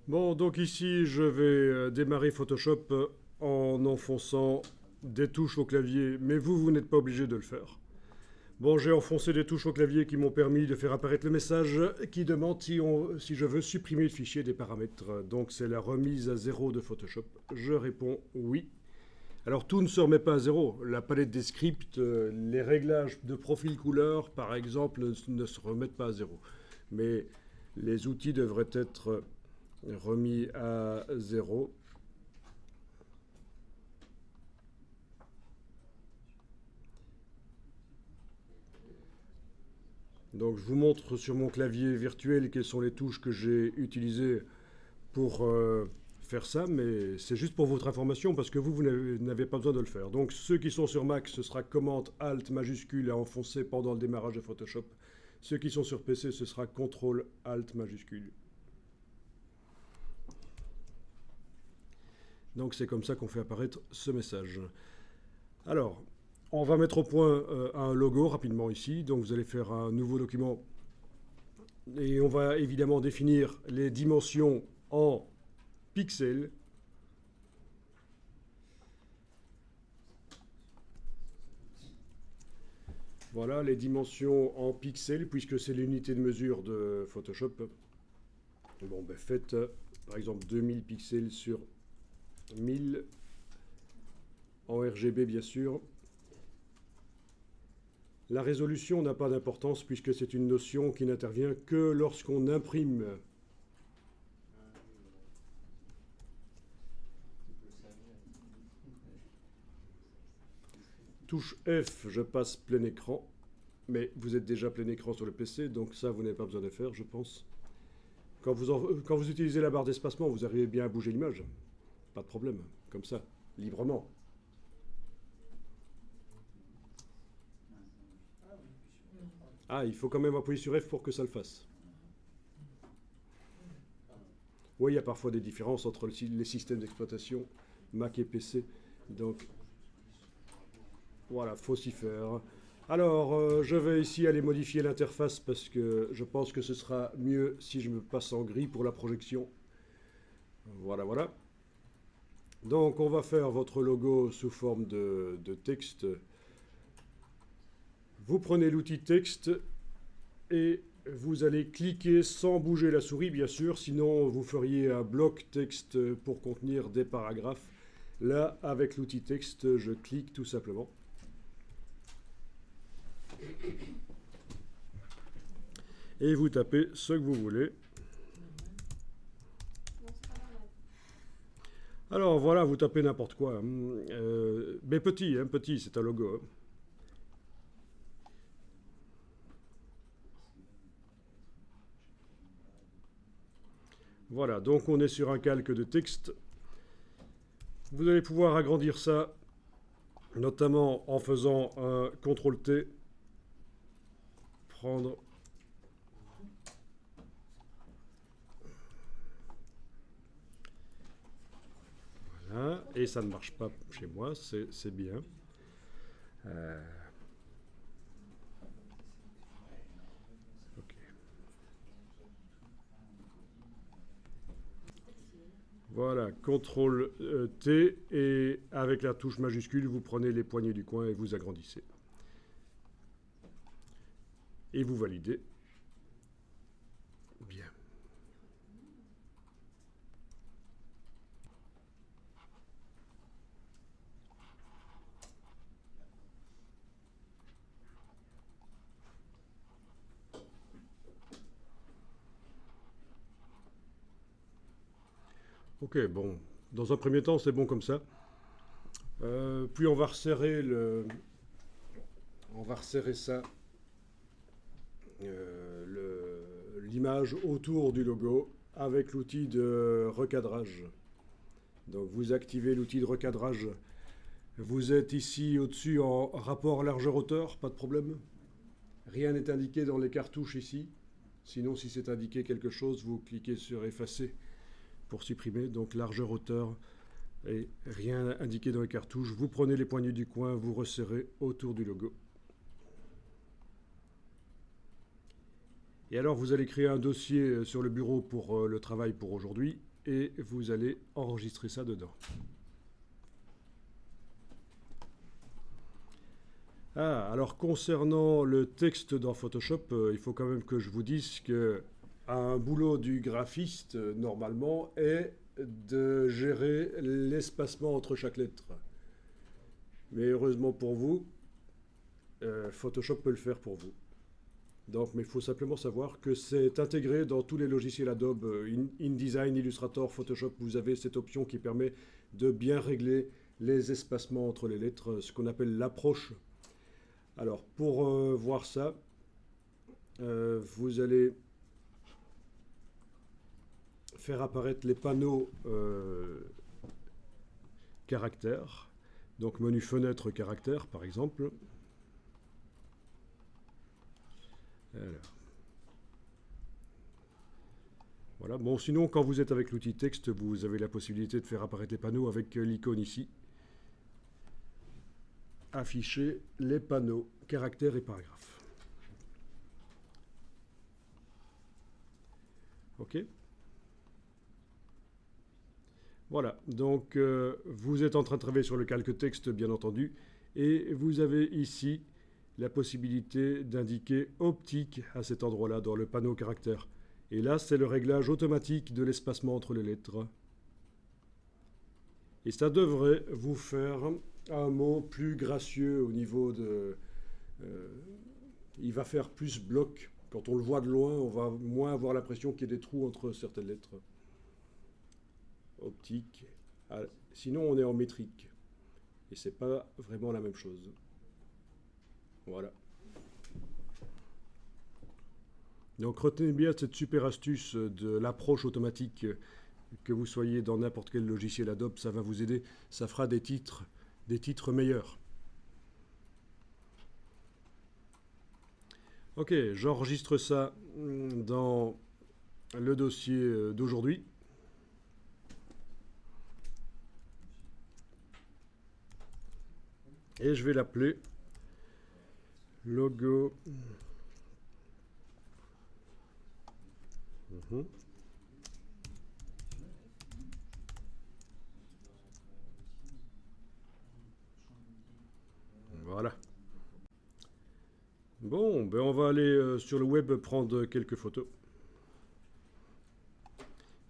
Bon, donc ici, je vais démarrer Photoshop en enfonçant des touches au clavier, mais vous n'êtes pas obligé de le faire. Bon, j'ai enfoncé des touches au clavier qui m'ont permis de faire apparaître le message qui demande si je veux supprimer le fichier des paramètres. Donc c'est la remise à zéro de Photoshop. Je réponds oui. Alors tout ne se remet pas à zéro. La palette des scripts, les réglages de profil couleur, par exemple, ne se remettent pas à zéro. Mais les outils devraient être remis à zéro. Donc je vous montre sur mon clavier virtuel quelles sont les touches que j'ai utilisées pour faire ça, mais c'est juste pour votre information parce que vous n'avez pas besoin de le faire. Donc ceux qui sont sur Mac, ce sera Command Alt majuscule à enfoncer pendant le démarrage de Photoshop. Ceux qui sont sur PC, ce sera Ctrl Alt majuscule. Donc c'est comme ça qu'on fait apparaître ce message. Alors, on va mettre au point un logo rapidement ici. Donc vous allez faire un nouveau document et on va évidemment définir les dimensions en pixels. Voilà les dimensions en pixels puisque c'est l'unité de mesure de Photoshop. Bon, ben faites par exemple 2000 pixels sur 1000 en RGB bien sûr. La résolution n'a pas d'importance puisque c'est une notion qui n'intervient que lorsqu'on imprime. Touche F, je passe plein écran. Mais vous êtes déjà plein écran sur le PC, donc ça, vous n'avez pas besoin de faire, je pense. Quand vous utilisez la barre d'espacement, vous arrivez bien à bouger l'image. Pas de problème, comme ça, librement. Ah, il faut quand même appuyer sur F pour que ça le fasse. Oui, il y a parfois des différences entre les systèmes d'exploitation Mac et PC. Donc, voilà, faut s'y faire. Alors, je vais ici aller modifier l'interface parce que je pense que ce sera mieux si je me passe en gris pour la projection. Voilà, voilà. Donc, on va faire votre logo sous forme de texte. Vous prenez l'outil texte et vous allez cliquer sans bouger la souris, bien sûr, sinon vous feriez un bloc texte pour contenir des paragraphes. Là, avec l'outil texte, je clique tout simplement. Et vous tapez ce que vous voulez. Alors voilà, vous tapez n'importe quoi. Mais petit, hein, petit, c'est un logo. Hein. Voilà, donc on est sur un calque de texte. Vous allez pouvoir agrandir ça, notamment en faisant un CTRL-T. Prendre. Voilà, et ça ne marche pas chez moi, c'est bien. Ok. Voilà, CTRL T et avec la touche majuscule, vous prenez les poignées du coin et vous agrandissez. Et vous validez. Bien. Ok, bon, dans un premier temps, c'est bon comme ça. Puis on va resserrer ça, l'image autour du logo avec l'outil de recadrage. Donc vous activez l'outil de recadrage. Vous êtes ici au-dessus en rapport largeur-hauteur, pas de problème. Rien n'est indiqué dans les cartouches ici. Sinon, si c'est indiqué quelque chose, vous cliquez sur effacer pour supprimer. Donc largeur-hauteur et rien indiqué dans les cartouches. Vous prenez les poignées du coin, vous resserrez autour du logo. Et alors, vous allez créer un dossier sur le bureau pour le travail pour aujourd'hui et vous allez enregistrer ça dedans. Ah, alors concernant le texte dans Photoshop, il faut quand même que je vous dise que un boulot du graphiste, normalement, est de gérer l'espacement entre chaque lettre. Mais heureusement pour vous, Photoshop peut le faire pour vous. Donc, mais il faut simplement savoir que c'est intégré dans tous les logiciels Adobe, InDesign, Illustrator, Photoshop. Vous avez cette option qui permet de bien régler les espacements entre les lettres, ce qu'on appelle l'approche. Alors, pour voir ça, vous allez faire apparaître les panneaux caractères. Donc, menu fenêtre caractères, par exemple. Alors. Voilà. Bon, sinon, quand vous êtes avec l'outil texte, vous avez la possibilité de faire apparaître les panneaux avec l'icône ici. Afficher les panneaux, caractères et paragraphes. OK. Voilà, donc vous êtes en train de travailler sur le calque texte, bien entendu, et vous avez ici la possibilité d'indiquer optique à cet endroit-là dans le panneau caractère. Et là, c'est le réglage automatique de l'espacement entre les lettres. Et ça devrait vous faire un mot plus gracieux au niveau de... il va faire plus bloc. Quand on le voit de loin, on va moins avoir l'impression qu'il y a des trous entre certaines lettres. Optique. Ah, sinon, on est en métrique. Et c'est pas vraiment la même chose. Voilà. Donc retenez bien cette super astuce de l'approche automatique, que vous soyez dans n'importe quel logiciel Adobe, ça va vous aider, ça fera des titres meilleurs. Ok, j'enregistre ça dans le dossier d'aujourd'hui. Et je vais l'appeler logo. Voilà. Bon, ben on va aller sur le web prendre quelques photos.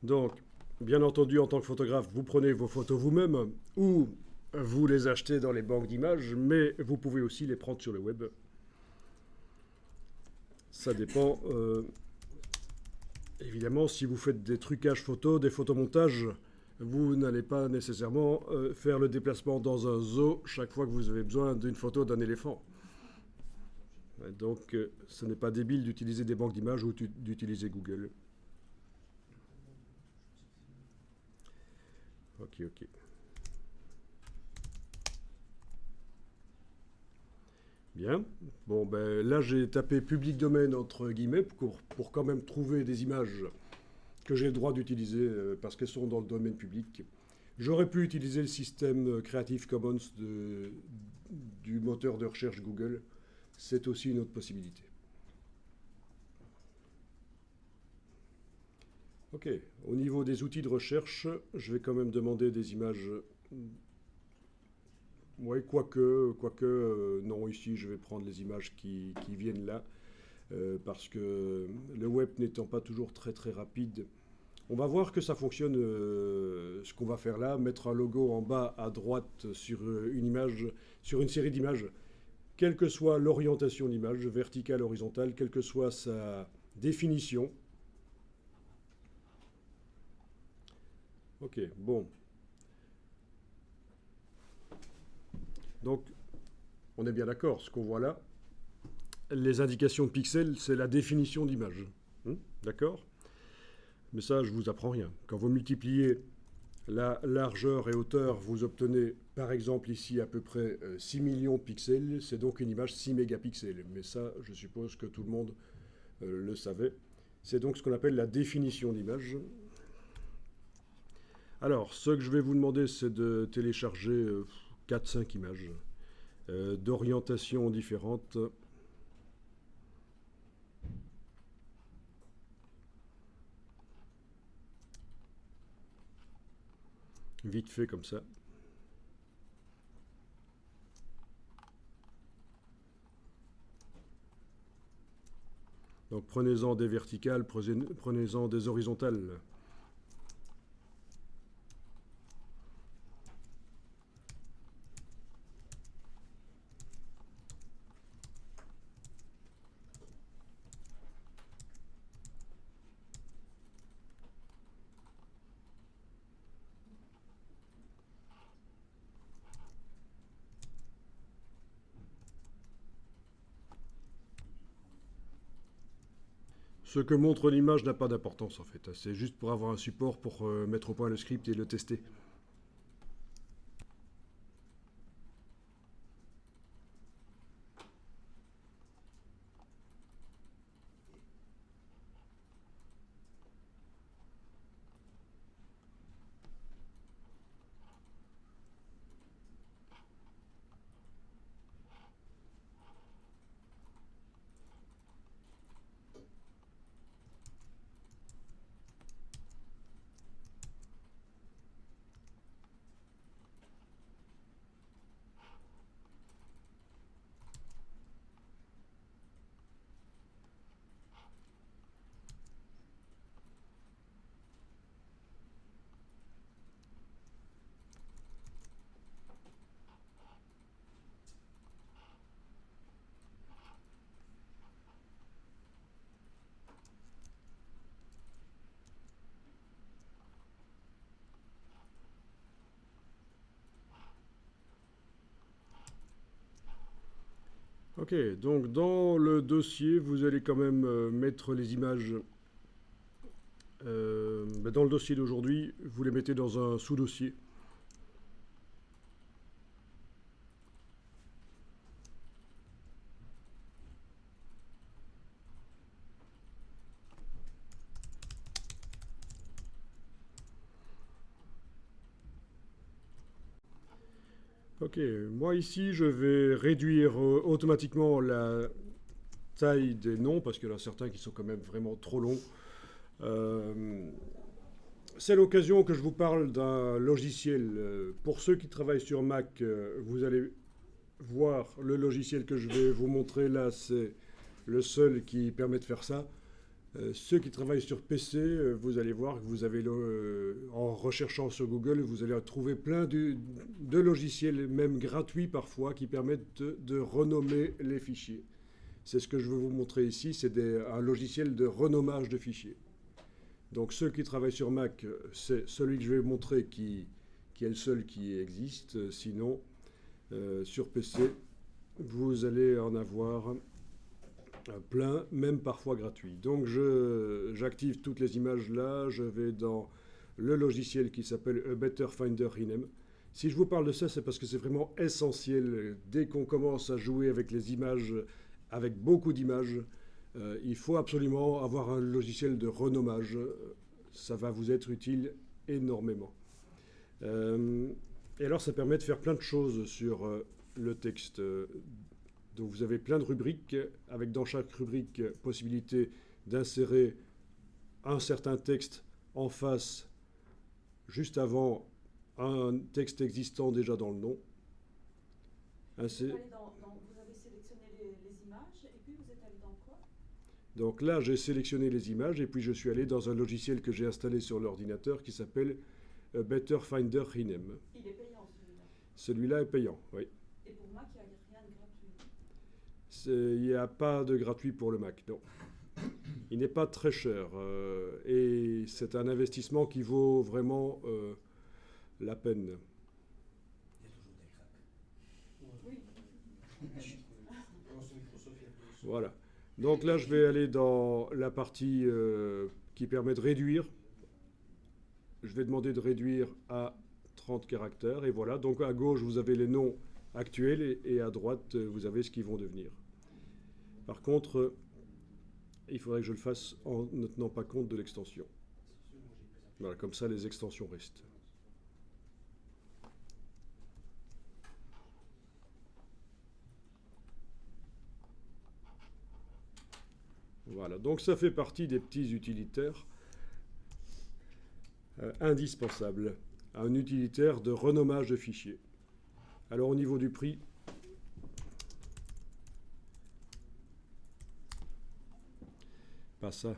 Donc, bien entendu, en tant que photographe, vous prenez vos photos vous-même ou vous les achetez dans les banques d'images, mais vous pouvez aussi les prendre sur le web. Ça dépend. Évidemment, si vous faites des trucages photos, des photomontages, vous n'allez pas nécessairement faire le déplacement dans un zoo chaque fois que vous avez besoin d'une photo d'un éléphant. Donc, ce n'est pas débile d'utiliser des banques d'images ou d'utiliser Google. Ok, ok. Bien. Bon, ben là, j'ai tapé public domaine entre guillemets pour quand même trouver des images que j'ai le droit d'utiliser parce qu'elles sont dans le domaine public. J'aurais pu utiliser le système Creative Commons du moteur de recherche Google. C'est aussi une autre possibilité. Ok, au niveau des outils de recherche, je vais quand même demander des images. Oui, quoique, non, ici je vais prendre les images qui viennent là, parce que le web n'étant pas toujours très très rapide, on va voir que ça fonctionne, ce qu'on va faire là, mettre un logo en bas à droite sur une image, sur une série d'images, quelle que soit l'orientation de l'image, verticale, horizontale, quelle que soit sa définition. Ok, bon. Donc, on est bien d'accord, ce qu'on voit là, les indications de pixels, c'est la définition d'image. D'accord? Mais ça, je vous apprends rien. Quand vous multipliez la largeur et hauteur, vous obtenez, par exemple, ici à peu près 6 millions de pixels. C'est donc une image 6 mégapixels. Mais ça, je suppose que tout le monde le savait. C'est donc ce qu'on appelle la définition d'image. Alors, ce que je vais vous demander, c'est de télécharger 4-5 images d'orientation différentes. vite fait comme ça. Donc prenez-en des verticales, prenez-en des horizontales. Ce que montre l'image n'a pas d'importance en fait. C'est juste pour avoir un support pour mettre au point le script et le tester. Ok, donc dans le dossier, vous allez quand même mettre les images. Dans le dossier d'aujourd'hui, vous les mettez dans un sous-dossier. Ok, moi ici, je vais réduire automatiquement la taille des noms, parce qu'il y en a certains qui sont quand même vraiment trop longs. C'est l'occasion que je vous parle d'un logiciel. Pour ceux qui travaillent sur Mac, vous allez voir le logiciel que je vais vous montrer là, c'est le seul qui permet de faire ça. Ceux qui travaillent sur PC, vous allez voir que vous avez, en recherchant sur Google, vous allez trouver plein de logiciels, même gratuits parfois, qui permettent de renommer les fichiers. C'est ce que je veux vous montrer ici, c'est un logiciel de renommage de fichiers. Donc ceux qui travaillent sur Mac, c'est celui que je vais vous montrer qui est le seul qui existe. Sinon, sur PC, vous allez en avoir plein, même parfois gratuits. Donc j'active toutes les images là, je vais dans le logiciel qui s'appelle A Better Finder Inem. Si je vous parle de ça, c'est parce que c'est vraiment essentiel. Dès qu'on commence à jouer avec les images, avec beaucoup d'images, il faut absolument avoir un logiciel de renommage. Ça va vous être utile énormément. Et alors, ça permet de faire plein de choses sur le texte. Donc, vous avez plein de rubriques, avec dans chaque rubrique possibilité d'insérer un certain texte en face, juste avant un texte existant déjà dans le nom. Vous avez sélectionné les images et puis vous êtes allé dans quoi? Donc là, j'ai sélectionné les images et puis je suis allé dans un logiciel que j'ai installé sur l'ordinateur qui s'appelle Better Finder Inem. Il est payant celui-là. Celui-là est payant, oui. Et pour Mac, il n'y a rien de gratuit. Il n'y a pas de gratuit pour le Mac, non. Il n'est pas très cher et c'est un investissement qui vaut vraiment la peine. Oui. Voilà. Donc là, je vais aller dans la partie qui permet de réduire. Je vais demander de réduire à 30 caractères. Et voilà. Donc à gauche, vous avez les noms actuels et à droite, vous avez ce qu'ils vont devenir. Par contre, il faudrait que je le fasse en ne tenant pas compte de l'extension. Voilà, comme ça, les extensions restent. Voilà, donc ça fait partie des petits utilitaires indispensables. un utilitaire de renommage de fichiers. Alors au niveau du prix, pas ça.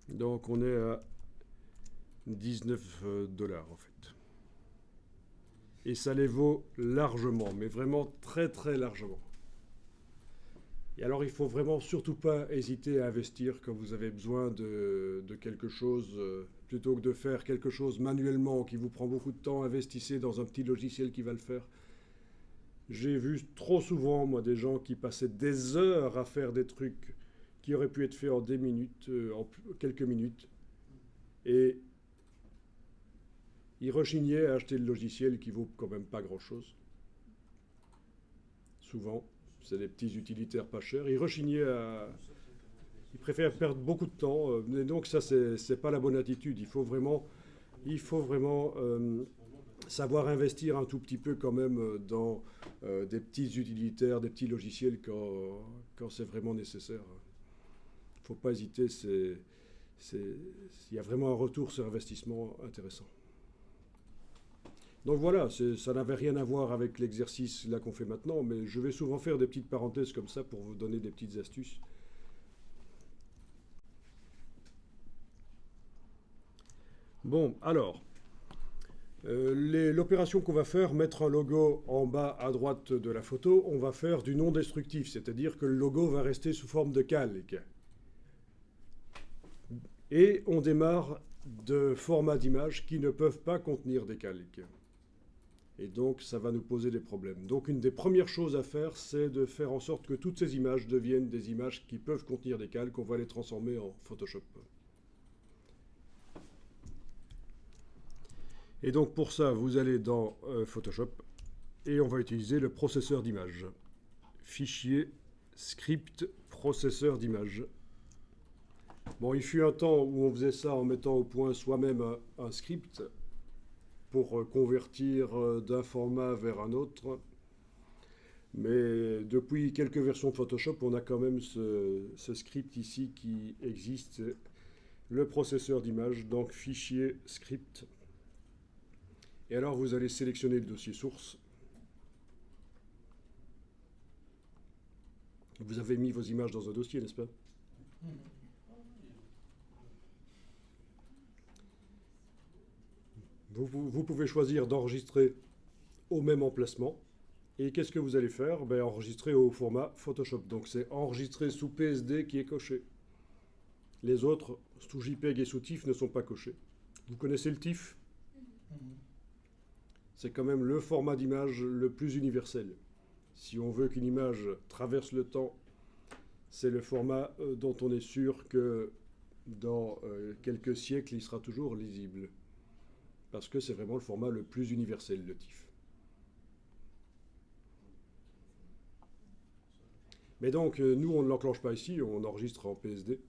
Donc on est à 19 $ en fait. Et ça les vaut largement, mais vraiment très très largement. Et alors il faut vraiment surtout pas hésiter à investir quand vous avez besoin de quelque chose, plutôt que de faire quelque chose manuellement qui vous prend beaucoup de temps, investissez dans un petit logiciel qui va le faire. J'ai vu trop souvent, moi, des gens qui passaient des heures à faire des trucs qui auraient pu être faits en des minutes, en quelques minutes. Et ils rechignaient à acheter le logiciel qui vaut quand même pas grand-chose. Souvent, c'est des petits utilitaires pas chers. Ils rechignaient à... Ils préfèrent perdre beaucoup de temps. Et donc ça, c'est pas la bonne attitude. Il faut vraiment savoir investir un tout petit peu quand même dans des petits utilitaires, des petits logiciels quand c'est vraiment nécessaire. Il ne faut pas hésiter. Il y a vraiment un retour sur investissement intéressant. Donc voilà, ça n'avait rien à voir avec l'exercice là qu'on fait maintenant, mais je vais souvent faire des petites parenthèses comme ça pour vous donner des petites astuces. Bon, alors, l'opération qu'on va faire, mettre un logo en bas à droite de la photo, on va faire du non destructif, c'est-à-dire que le logo va rester sous forme de calque. Et on démarre de formats d'images qui ne peuvent pas contenir des calques. Et donc, ça va nous poser des problèmes. Donc, une des premières choses à faire, c'est de faire en sorte que toutes ces images deviennent des images qui peuvent contenir des calques. On va les transformer en Photoshop. Et donc, pour ça, vous allez dans Photoshop et on va utiliser le processeur d'images. Fichier, script, processeur d'images. Bon, il fut un temps où on faisait ça en mettant au point soi-même un script pour convertir d'un format vers un autre. Mais depuis quelques versions de Photoshop, on a quand même ce script ici qui existe, le processeur d'image, donc fichier script. Et alors vous allez sélectionner le dossier source. Vous avez mis vos images dans un dossier, n'est-ce pas ? Vous pouvez choisir d'enregistrer au même emplacement. Et qu'est-ce que vous allez faire ? Enregistrer au format Photoshop. Donc c'est enregistrer sous PSD qui est coché. Les autres, sous JPEG et sous TIFF, ne sont pas cochés. Vous connaissez le TIFF ? C'est quand même le format d'image le plus universel. Si on veut qu'une image traverse le temps, c'est le format dont on est sûr que dans quelques siècles, il sera toujours lisible. Parce que c'est vraiment le format le plus universel, le TIFF. Mais donc, nous, on ne l'enclenche pas ici, on enregistre en PSD.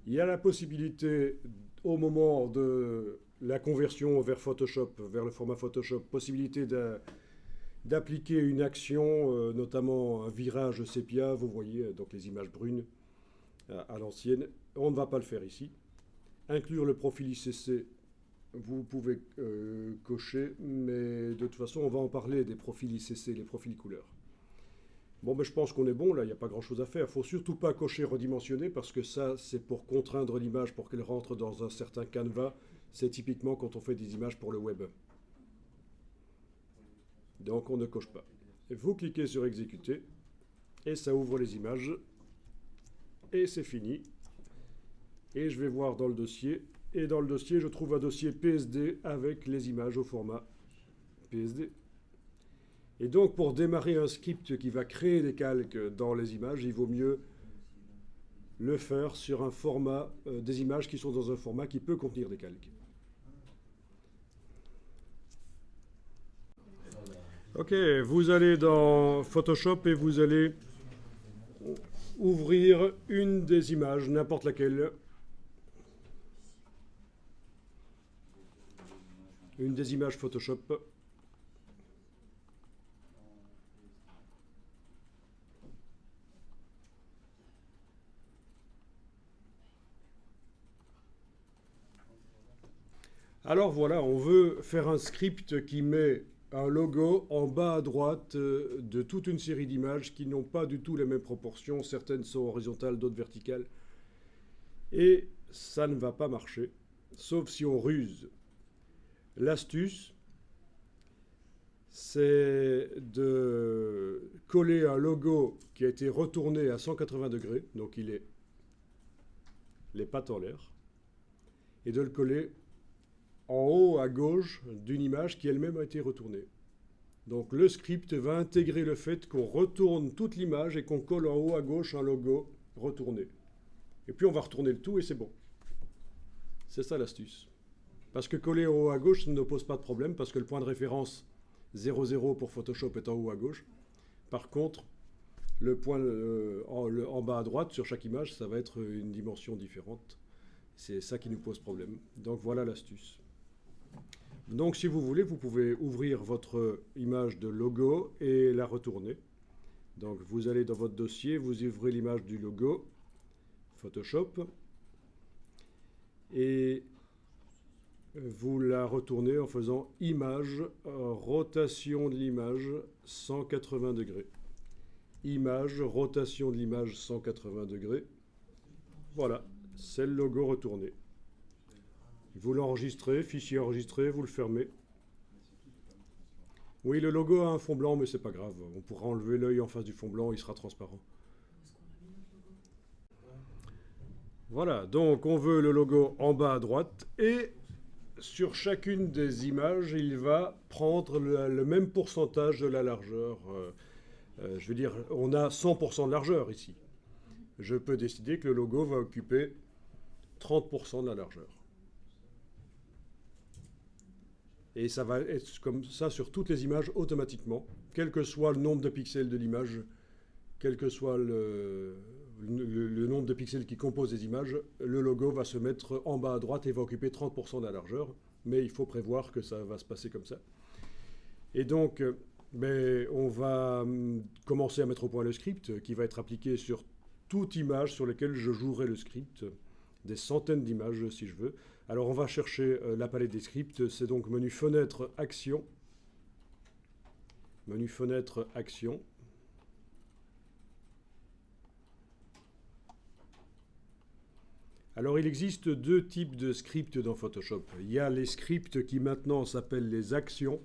Il y a la possibilité, au moment de la conversion vers Photoshop, vers le format Photoshop, possibilité d'appliquer une action, notamment un virage sépia, vous voyez, donc les images brunes à l'ancienne. On ne va pas le faire ici. Inclure le profil ICC, vous pouvez cocher, mais de toute façon, on va en parler des profils ICC, les profils couleurs. Bon, je pense qu'on est bon, là, il n'y a pas grand-chose à faire. Il ne faut surtout pas cocher redimensionner, parce que ça, c'est pour contraindre l'image, pour qu'elle rentre dans un certain canevas. C'est typiquement quand on fait des images pour le web. Donc, on ne coche pas. Et vous cliquez sur exécuter, et ça ouvre les images. Et c'est fini. Et je vais voir dans le dossier. Et dans le dossier, je trouve un dossier PSD avec les images au format PSD. Et donc, pour démarrer un script qui va créer des calques dans les images, il vaut mieux le faire sur un format, des images qui sont dans un format qui peut contenir des calques. Ok, vous allez dans Photoshop et vous allez ouvrir une des images, n'importe laquelle. Une des images Photoshop. Alors voilà, on veut faire un script qui met un logo en bas à droite de toute une série d'images qui n'ont pas du tout les mêmes proportions. Certaines sont horizontales, d'autres verticales. Et ça ne va pas marcher, sauf si on ruse. L'astuce, c'est de coller un logo qui a été retourné à 180 degrés, donc il est les pattes en l'air, et de le coller en haut à gauche d'une image qui elle-même a été retournée. Donc le script va intégrer le fait qu'on retourne toute l'image et qu'on colle en haut à gauche un logo retourné. Et puis on va retourner le tout et c'est bon. C'est ça l'astuce. Parce que coller en haut à gauche ne pose pas de problème, parce que le point de référence 00 pour Photoshop est en haut à gauche. Par contre, le point en bas à droite sur chaque image, ça va être une dimension différente. C'est ça qui nous pose problème. Donc voilà l'astuce. Donc si vous voulez, vous pouvez ouvrir votre image de logo et la retourner. Donc vous allez dans votre dossier, vous ouvrez l'image du logo, Photoshop, et vous la retournez en faisant image, rotation de l'image 180 degrés. Image, rotation de l'image 180 degrés. Voilà, c'est le logo retourné. Vous l'enregistrez, fichier enregistré, vous le fermez. Oui, le logo a un fond blanc, mais c'est pas grave. On pourra enlever l'œil en face du fond blanc, il sera transparent. Voilà, donc on veut le logo en bas à droite et sur chacune des images, il va prendre le même pourcentage de la largeur. Je veux dire, on a 100% de largeur ici. Je peux décider que le logo va occuper 30% de la largeur. Et ça va être comme ça sur toutes les images automatiquement, quel que soit le nombre de pixels de l'image, quel que soit le nombre de pixels qui composent les images, le logo va se mettre en bas à droite et va occuper 30% de la largeur. Mais il faut prévoir que ça va se passer comme ça. Et donc, on va commencer à mettre au point le script qui va être appliqué sur toute image sur laquelle je jouerai le script, des centaines d'images si je veux. Alors on va chercher la palette des scripts, c'est donc menu fenêtre action, menu fenêtre action. Alors il existe deux types de scripts dans Photoshop. Il y a les scripts qui maintenant s'appellent les actions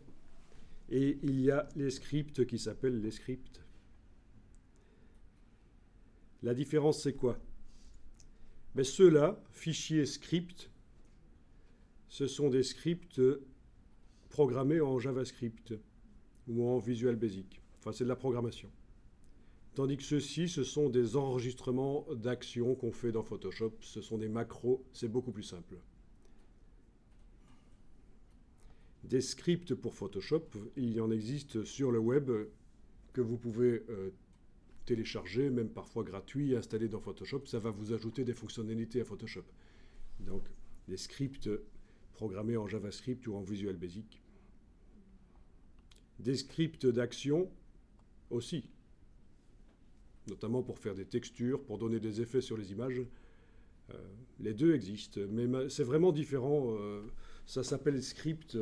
et il y a les scripts qui s'appellent les scripts. La différence c'est quoi? Ceux-là, fichiers script, ce sont des scripts programmés en JavaScript ou en Visual Basic. Enfin, c'est de la programmation. Tandis que ceux-ci, ce sont des enregistrements d'actions qu'on fait dans Photoshop. Ce sont des macros, c'est beaucoup plus simple. Des scripts pour Photoshop, il y en existe sur le web que vous pouvez télécharger, même parfois gratuit, et installer dans Photoshop. Ça va vous ajouter des fonctionnalités à Photoshop. Donc, des scripts programmés en JavaScript ou en Visual Basic. Des scripts d'action aussi, notamment pour faire des textures, pour donner des effets sur les images. Les deux existent, mais c'est vraiment différent. Ça s'appelle script.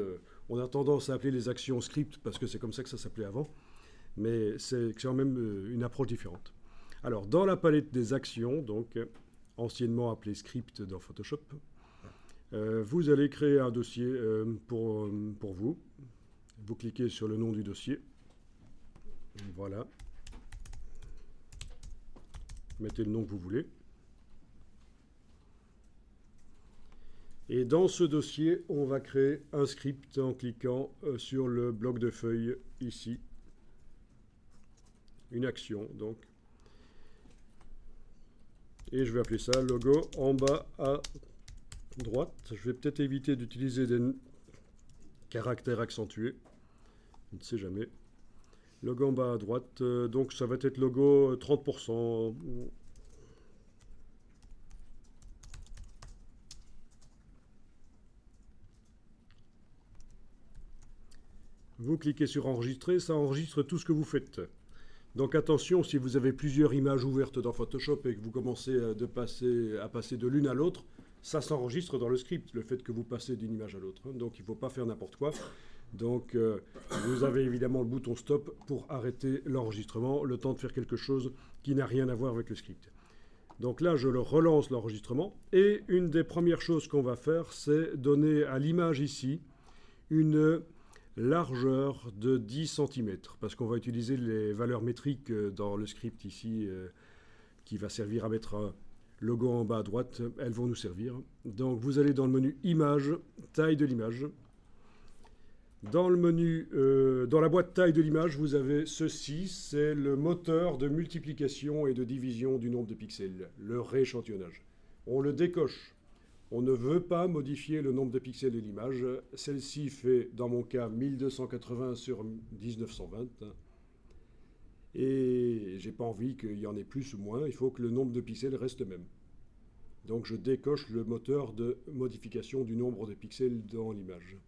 On a tendance à appeler les actions script parce que c'est comme ça que ça s'appelait avant, mais c'est quand même une approche différente. Alors, dans la palette des actions, donc anciennement appelée script dans Photoshop, vous allez créer un dossier pour vous. Vous cliquez sur le nom du dossier. Voilà. Mettez le nom que vous voulez. Et dans ce dossier, on va créer un script en cliquant sur le bloc de feuilles ici. Une action, donc. Et je vais appeler ça logo en bas à droite. Je vais peut-être éviter d'utiliser des caractères accentués. Je ne sais jamais. Logo en bas à droite, donc ça va être logo 30%. Vous cliquez sur enregistrer, ça enregistre tout ce que vous faites. Donc attention, si vous avez plusieurs images ouvertes dans Photoshop et que vous commencez à passer de l'une à l'autre, ça s'enregistre dans le script, le fait que vous passez d'une image à l'autre. Hein. Donc il ne faut pas faire n'importe quoi. Donc vous avez évidemment le bouton stop pour arrêter l'enregistrement, le temps de faire quelque chose qui n'a rien à voir avec le script. Donc là, je le relance l'enregistrement. Et une des premières choses qu'on va faire, c'est donner à l'image ici une largeur de 10 cm. Parce qu'on va utiliser les valeurs métriques dans le script ici, qui va servir à mettre un logo en bas à droite. Elles vont nous servir. Donc vous allez dans le menu Image, taille de l'image. Dans le menu, dans la boîte taille de l'image, vous avez ceci, c'est le moteur de multiplication et de division du nombre de pixels, le rééchantillonnage. On le décoche. On ne veut pas modifier le nombre de pixels de l'image. Celle-ci fait, dans mon cas, 1280 sur 1920. Et j'ai pas envie qu'il y en ait plus ou moins. Il faut que le nombre de pixels reste même. Donc je décoche le moteur de modification du nombre de pixels dans l'image.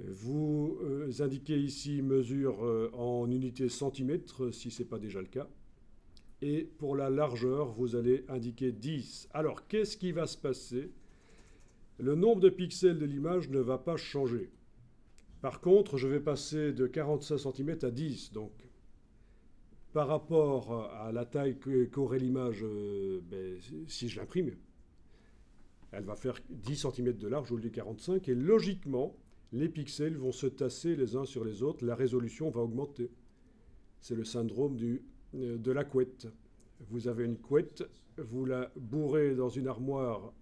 Vous indiquez ici mesure en unités centimètres, si ce n'est pas déjà le cas. Et pour la largeur, vous allez indiquer 10. Alors, qu'est-ce qui va se passer? Le nombre de pixels de l'image ne va pas changer. Par contre, je vais passer de 45 cm à 10. Donc, par rapport à la taille qu'aurait l'image, si je l'imprime, elle va faire 10 cm de large au lieu de 45. Et logiquement, les pixels vont se tasser les uns sur les autres, la résolution va augmenter. C'est le syndrome de la couette. Vous avez une couette, vous la bourrez dans une armoire,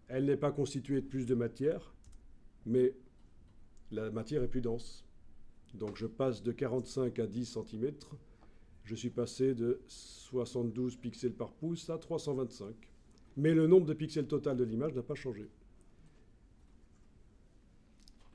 elle n'est pas constituée de plus de matière, mais la matière est plus dense. Donc je passe de 45 à 10 cm, je suis passé de 72 pixels par pouce à 325. Mais le nombre de pixels total de l'image n'a pas changé.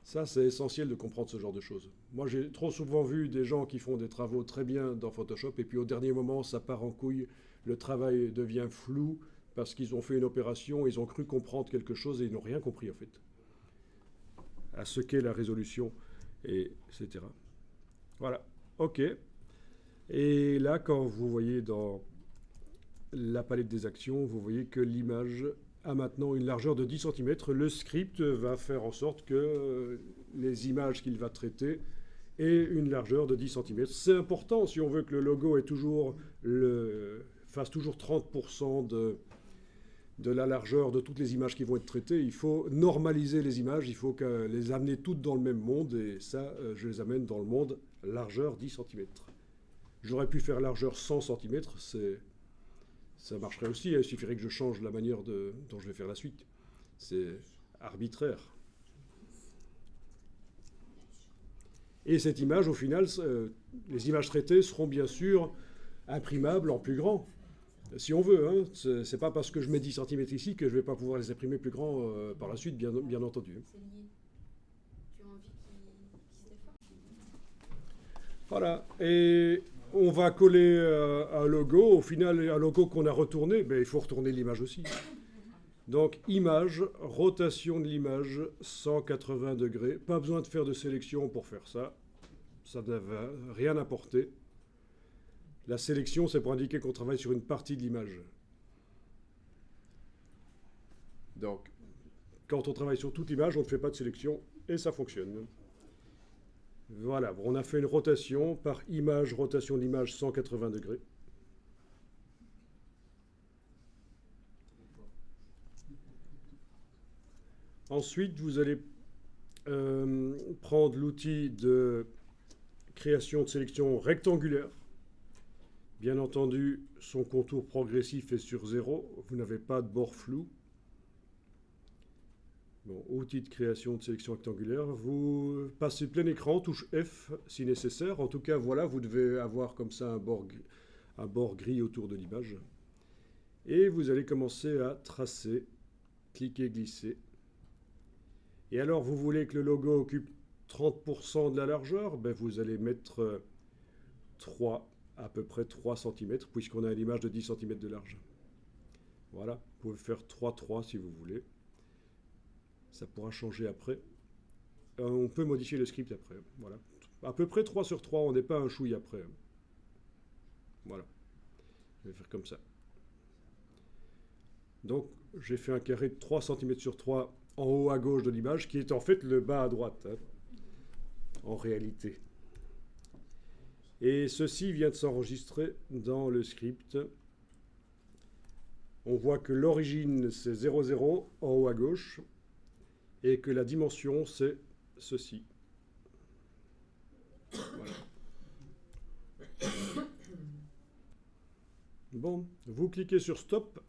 Ça, c'est essentiel de comprendre ce genre de choses. Moi, j'ai trop souvent vu des gens qui font des travaux très bien dans Photoshop, et puis au dernier moment, ça part en couille, le travail devient flou, parce qu'ils ont fait une opération, ils ont cru comprendre quelque chose, et ils n'ont rien compris, en fait, à ce qu'est la résolution, etc. Voilà, OK. Et là, quand vous voyez dans la palette des actions, vous voyez que l'image a maintenant une largeur de 10 cm. Le script va faire en sorte que les images qu'il va traiter aient une largeur de 10 cm. C'est important si on veut que le logo fasse toujours 30% de la largeur de toutes les images qui vont être traitées. Il faut normaliser les images, il faut les amener toutes dans le même monde, et ça, je les amène dans le monde largeur 10 cm. J'aurais pu faire largeur 100 cm, ça marcherait aussi, il suffirait que je change la manière dont je vais faire la suite. C'est arbitraire. Et cette image, au final, les images traitées seront bien sûr imprimables en plus grand, si on veut. Hein. C'est pas parce que je mets 10 cm ici que je ne vais pas pouvoir les imprimer plus grands par la suite, bien entendu. C'est lié. Tu as envie qu'il se déforme? Voilà. Et on va coller un logo. Au final, un logo qu'on a retourné, il faut retourner l'image aussi. Donc, image, rotation de l'image, 180 degrés. Pas besoin de faire de sélection pour faire ça. Ça ne va rien apporter. La sélection, c'est pour indiquer qu'on travaille sur une partie de l'image. Donc, quand on travaille sur toute l'image, on ne fait pas de sélection et ça fonctionne. Voilà, on a fait une rotation par image, rotation de l'image 180 degrés. Ensuite, vous allez prendre l'outil de création de sélection rectangulaire. Bien entendu, son contour progressif est sur 0. Vous n'avez pas de bord flou. Bon, outil de création de sélection rectangulaire. Vous passez plein écran, touche F si nécessaire. En tout cas, voilà, vous devez avoir comme ça un bord gris autour de l'image. Et vous allez commencer à tracer, cliquer, glisser. Et alors, vous voulez que le logo occupe 30% de la largeur, vous allez mettre 3, à peu près 3 cm, puisqu'on a une image de 10 cm de large. Voilà, vous pouvez faire 3 si vous voulez. Ça pourra changer après. On peut modifier le script après. Voilà. À peu près 3 sur 3, on n'est pas un chouille après. Voilà. Je vais faire comme ça. Donc, j'ai fait un carré de 3 cm sur 3 en haut à gauche de l'image, qui est en fait le bas à droite, hein, en réalité. Et ceci vient de s'enregistrer dans le script. On voit que l'origine, c'est 0, 0 en haut à gauche, et que la dimension, c'est ceci. Voilà. Bon, vous cliquez sur Stop,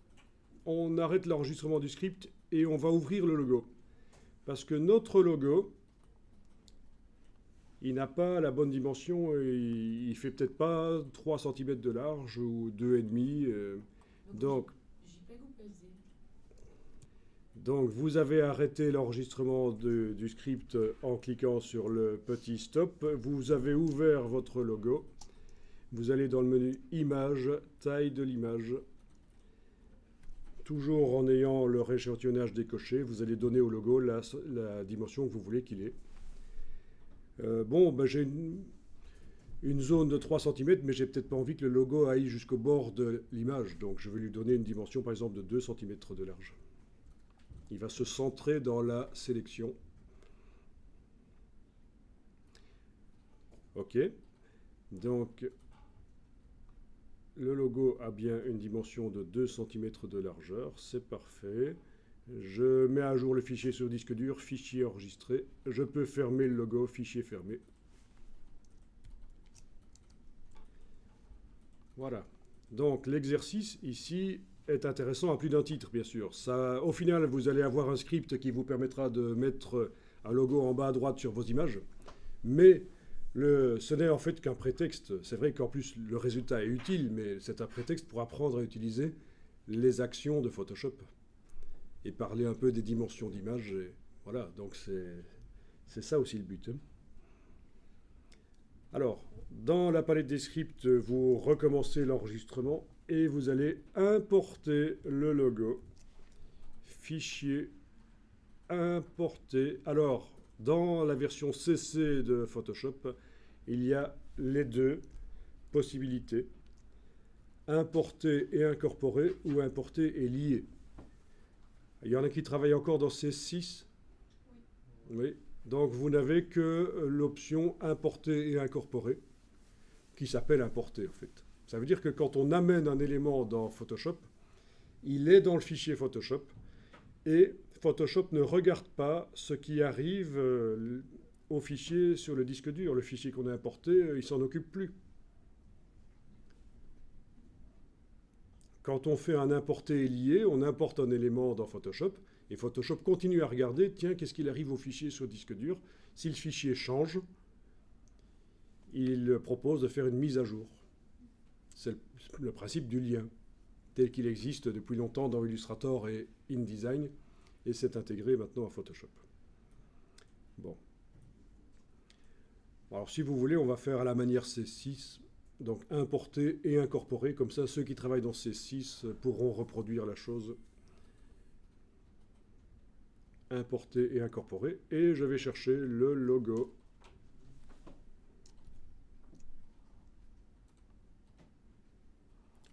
on arrête l'enregistrement du script et on va ouvrir le logo. Parce que notre logo, il n'a pas la bonne dimension, il fait peut-être pas 3 cm de large ou 2,5. Donc vous avez arrêté l'enregistrement du script en cliquant sur le petit stop. Vous avez ouvert votre logo. Vous allez dans le menu Images, taille de l'image. Toujours en ayant le rééchantillonnage décoché, vous allez donner au logo la dimension que vous voulez qu'il ait. J'ai une zone de 3 cm, mais j'ai peut-être pas envie que le logo aille jusqu'au bord de l'image. Donc je vais lui donner une dimension par exemple de 2 cm de large. Il va se centrer dans la sélection. OK. Donc, le logo a bien une dimension de 2 cm de largeur. C'est parfait. Je mets à jour le fichier sur le disque dur, fichier enregistré. Je peux fermer le logo, fichier fermé. Voilà. Donc, l'exercice ici est intéressant à plus d'un titre, bien sûr. Ça, au final, vous allez avoir un script qui vous permettra de mettre un logo en bas à droite sur vos images, mais ce n'est en fait qu'un prétexte. C'est vrai qu'en plus, le résultat est utile, mais c'est un prétexte pour apprendre à utiliser les actions de Photoshop et parler un peu des dimensions d'image. Voilà, donc c'est ça aussi le but, hein. Alors, dans la palette des scripts, vous recommencez l'enregistrement et vous allez importer le logo. Fichier, importer. Alors, dans la version CC de Photoshop, il y a les deux possibilités. Importer et incorporer ou importer et lier. Il y en a qui travaillent encore dans C6. Oui. Donc vous n'avez que l'option importer et incorporer, qui s'appelle importer en fait. Ça veut dire que quand on amène un élément dans Photoshop, il est dans le fichier Photoshop et Photoshop ne regarde pas ce qui arrive au fichier sur le disque dur. Le fichier qu'on a importé, il s'en occupe plus. Quand on fait un importer et lier, on importe un élément dans Photoshop et Photoshop continue à regarder, tiens, qu'est-ce qu'il arrive au fichier sur le disque dur. Si le fichier change, il propose de faire une mise à jour. C'est le principe du lien, tel qu'il existe depuis longtemps dans Illustrator et InDesign, et c'est intégré maintenant à Photoshop. Bon. Alors si vous voulez, on va faire à la manière C6, donc importer et incorporer, comme ça ceux qui travaillent dans C6 pourront reproduire la chose. Importer et incorporer, et je vais chercher le logo.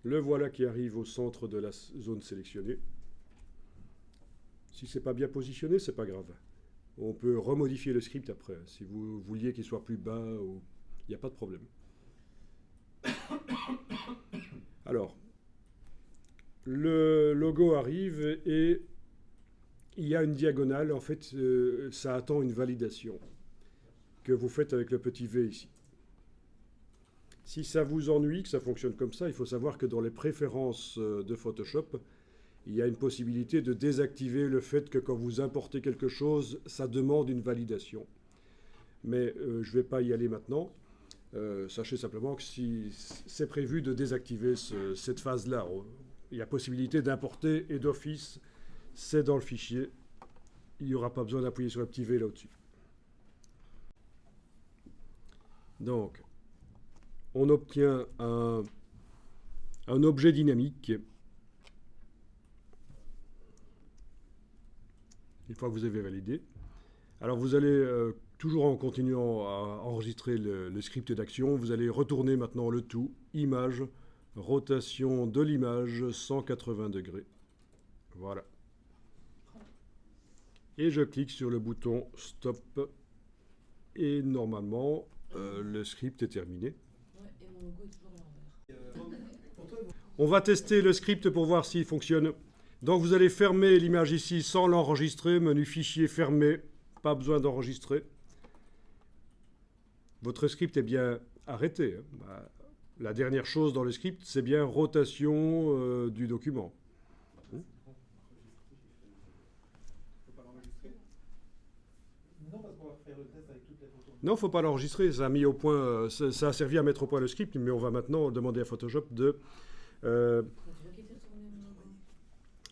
Le voilà qui arrive au centre de la zone sélectionnée. Si ce n'est pas bien positionné, ce n'est pas grave. On peut remodifier le script après. Si vous vouliez qu'il soit plus bas, il n'y a pas de problème. Alors, le logo arrive et il y a une diagonale. En fait, ça attend une validation que vous faites avec le petit V ici. Si ça vous ennuie, que ça fonctionne comme ça, il faut savoir que dans les préférences de Photoshop, il y a une possibilité de désactiver le fait que quand vous importez quelque chose, ça demande une validation. Mais je ne vais pas y aller maintenant. Sachez simplement que si c'est prévu de désactiver cette phase-là, il y a possibilité d'importer et d'office, c'est dans le fichier. Il n'y aura pas besoin d'appuyer sur le petit V là au-dessus. Donc, on obtient un objet dynamique. Une fois que vous avez validé. Alors vous allez, toujours en continuant à enregistrer le script d'action, vous allez retourner maintenant le tout, image, rotation de l'image, 180 degrés. Voilà. Et je clique sur le bouton Stop. Et normalement, le script est terminé. Ouais, et mon logo est toujours à l'envers. On va tester le script pour voir s'il fonctionne. Donc vous allez fermer l'image ici sans l'enregistrer. Menu fichier fermé. Pas besoin d'enregistrer. Votre script est bien arrêté. La dernière chose dans le script, c'est bien rotation du document. Non, il ne faut pas l'enregistrer. Ça a mis au point, ça a servi à mettre au point le script, mais on va maintenant demander à Photoshop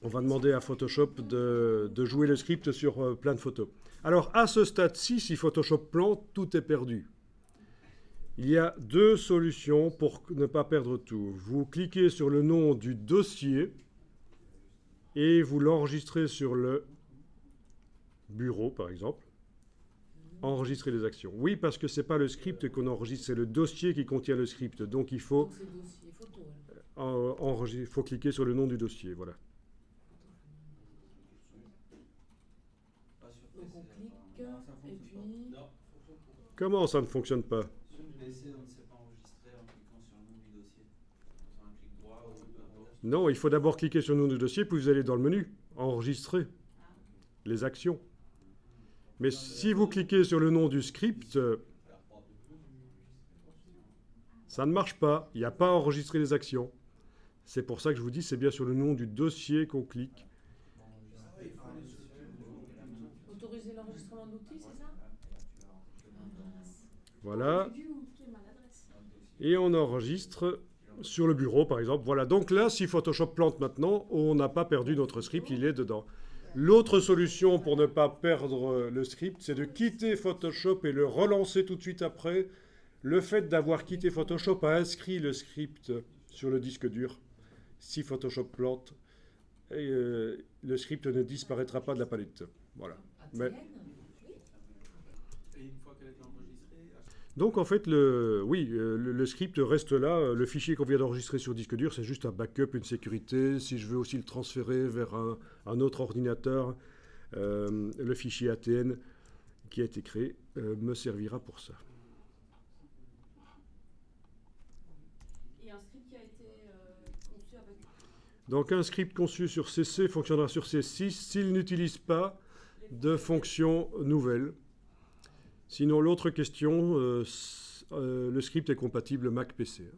on va demander à Photoshop de jouer le script sur plein de photos. Alors, à ce stade-ci, si Photoshop plante, tout est perdu. Il y a deux solutions pour ne pas perdre tout. Vous cliquez sur le nom du dossier et vous l'enregistrez sur le bureau, par exemple. Enregistrer les actions. Oui, parce que ce n'est pas le script qu'on enregistre, c'est le dossier qui contient le script. Donc, il faut, faut cliquer sur le nom du dossier. Voilà. Donc on clique, et puis... Comment ça ne fonctionne pas? Sur le PC, on ne sait pas enregistrer en cliquant sur le nom du dossier. On fait un clic droit ou peu importe. Non, il faut d'abord cliquer sur le nom du dossier, puis vous allez dans le menu, enregistrer les actions. Mais si vous cliquez sur le nom du script, ça ne marche pas. Il n'y a pas enregistré les actions. C'est pour ça que je vous dis, c'est bien sur le nom du dossier qu'on clique. Autoriser l'enregistrement d'outils, c'est ça? Voilà. Et on enregistre sur le bureau, par exemple. Voilà. Donc là, si Photoshop plante maintenant, on n'a pas perdu notre script, il est dedans. L'autre solution pour ne pas perdre le script, c'est de quitter Photoshop et le relancer tout de suite après. Le fait d'avoir quitté Photoshop a inscrit le script sur le disque dur. Si Photoshop plante, le script ne disparaîtra pas de la palette. Voilà. Mais, Et une fois qu'elle est enregistrée, donc en fait, le script reste là. Le fichier qu'on vient d'enregistrer sur disque dur, c'est juste un backup, une sécurité. Si je veux aussi le transférer vers un autre ordinateur, le fichier ATN qui a été créé me servira pour ça. Et un script qui a été conçu avec... Donc un script conçu sur CC fonctionnera sur C6 s'il n'utilise pas de fonction nouvelle. Sinon, l'autre question, le script est compatible Mac-PC.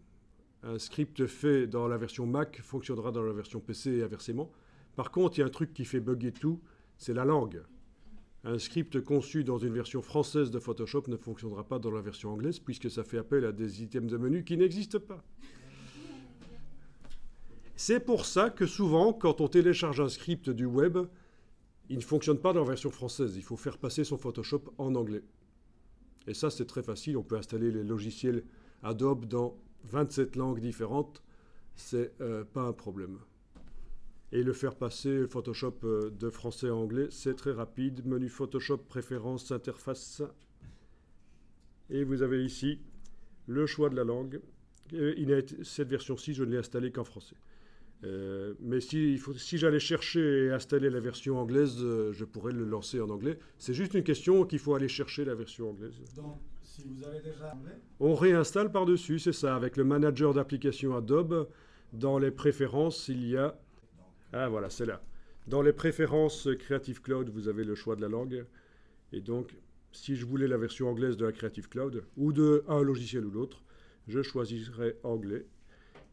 Un script fait dans la version Mac fonctionnera dans la version PC et inversement. Par contre, il y a un truc qui fait bugger tout, c'est la langue. Un script conçu dans une version française de Photoshop ne fonctionnera pas dans la version anglaise puisque ça fait appel à des items de menu qui n'existent pas. C'est pour ça que souvent, quand on télécharge un script du web, il ne fonctionne pas dans la version française. Il faut faire passer son Photoshop en anglais. Et ça, c'est très facile. On peut installer les logiciels Adobe dans 27 langues différentes. C'est pas un problème. Et le faire passer Photoshop de français à anglais, c'est très rapide. Menu Photoshop, préférences, interface. Et vous avez ici le choix de la langue. Cette version-ci, je ne l'ai installée qu'en français. Mais si j'allais chercher et installer la version anglaise, je pourrais le lancer en anglais. C'est juste une question qu'il faut aller chercher la version anglaise. Donc, si vous avez déjà anglais, on réinstalle par-dessus, c'est ça. Avec le manager d'application Adobe, dans les préférences, il y a... Ah voilà, c'est là. Dans les préférences Creative Cloud, vous avez le choix de la langue. Et donc, si je voulais la version anglaise de la Creative Cloud, ou de un logiciel ou l'autre, je choisirais anglais.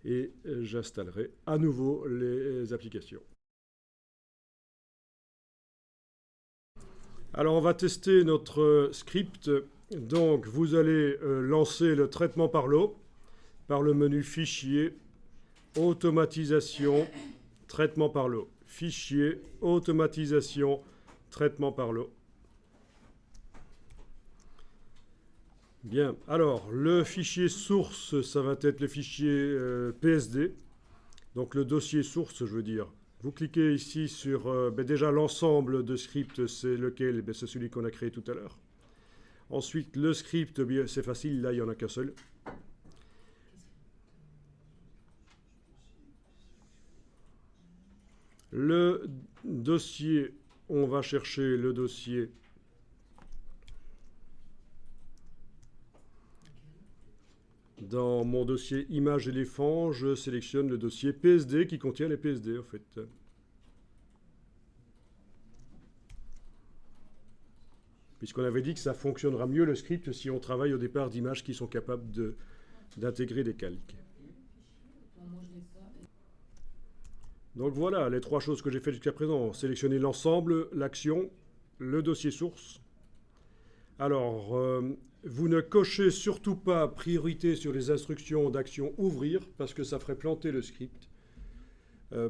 Et j'installerai à nouveau les applications. Alors on va tester notre script. Donc vous allez lancer le traitement par l'eau par le menu Fichier, Automatisation, Traitement par l'eau. Fichier, Automatisation, Traitement par l'eau. Bien, alors le fichier source, ça va être le fichier PSD, donc le dossier source, je veux dire. Vous cliquez ici sur déjà l'ensemble de scripts, c'est lequel? C'est celui qu'on a créé tout à l'heure. Ensuite, le script, c'est facile, là il n'y en a qu'un seul. Le dossier on va chercher le dossier dans mon dossier image éléphant, je sélectionne le dossier PSD qui contient les PSD en fait. Puisqu'on avait dit que ça fonctionnera mieux le script si on travaille au départ d'images qui sont capables d'intégrer des calques. Donc voilà les trois choses que j'ai faites jusqu'à présent. Sélectionner l'ensemble, l'action, le dossier source. Alors, vous ne cochez surtout pas priorité sur les instructions d'action ouvrir parce que ça ferait planter le script.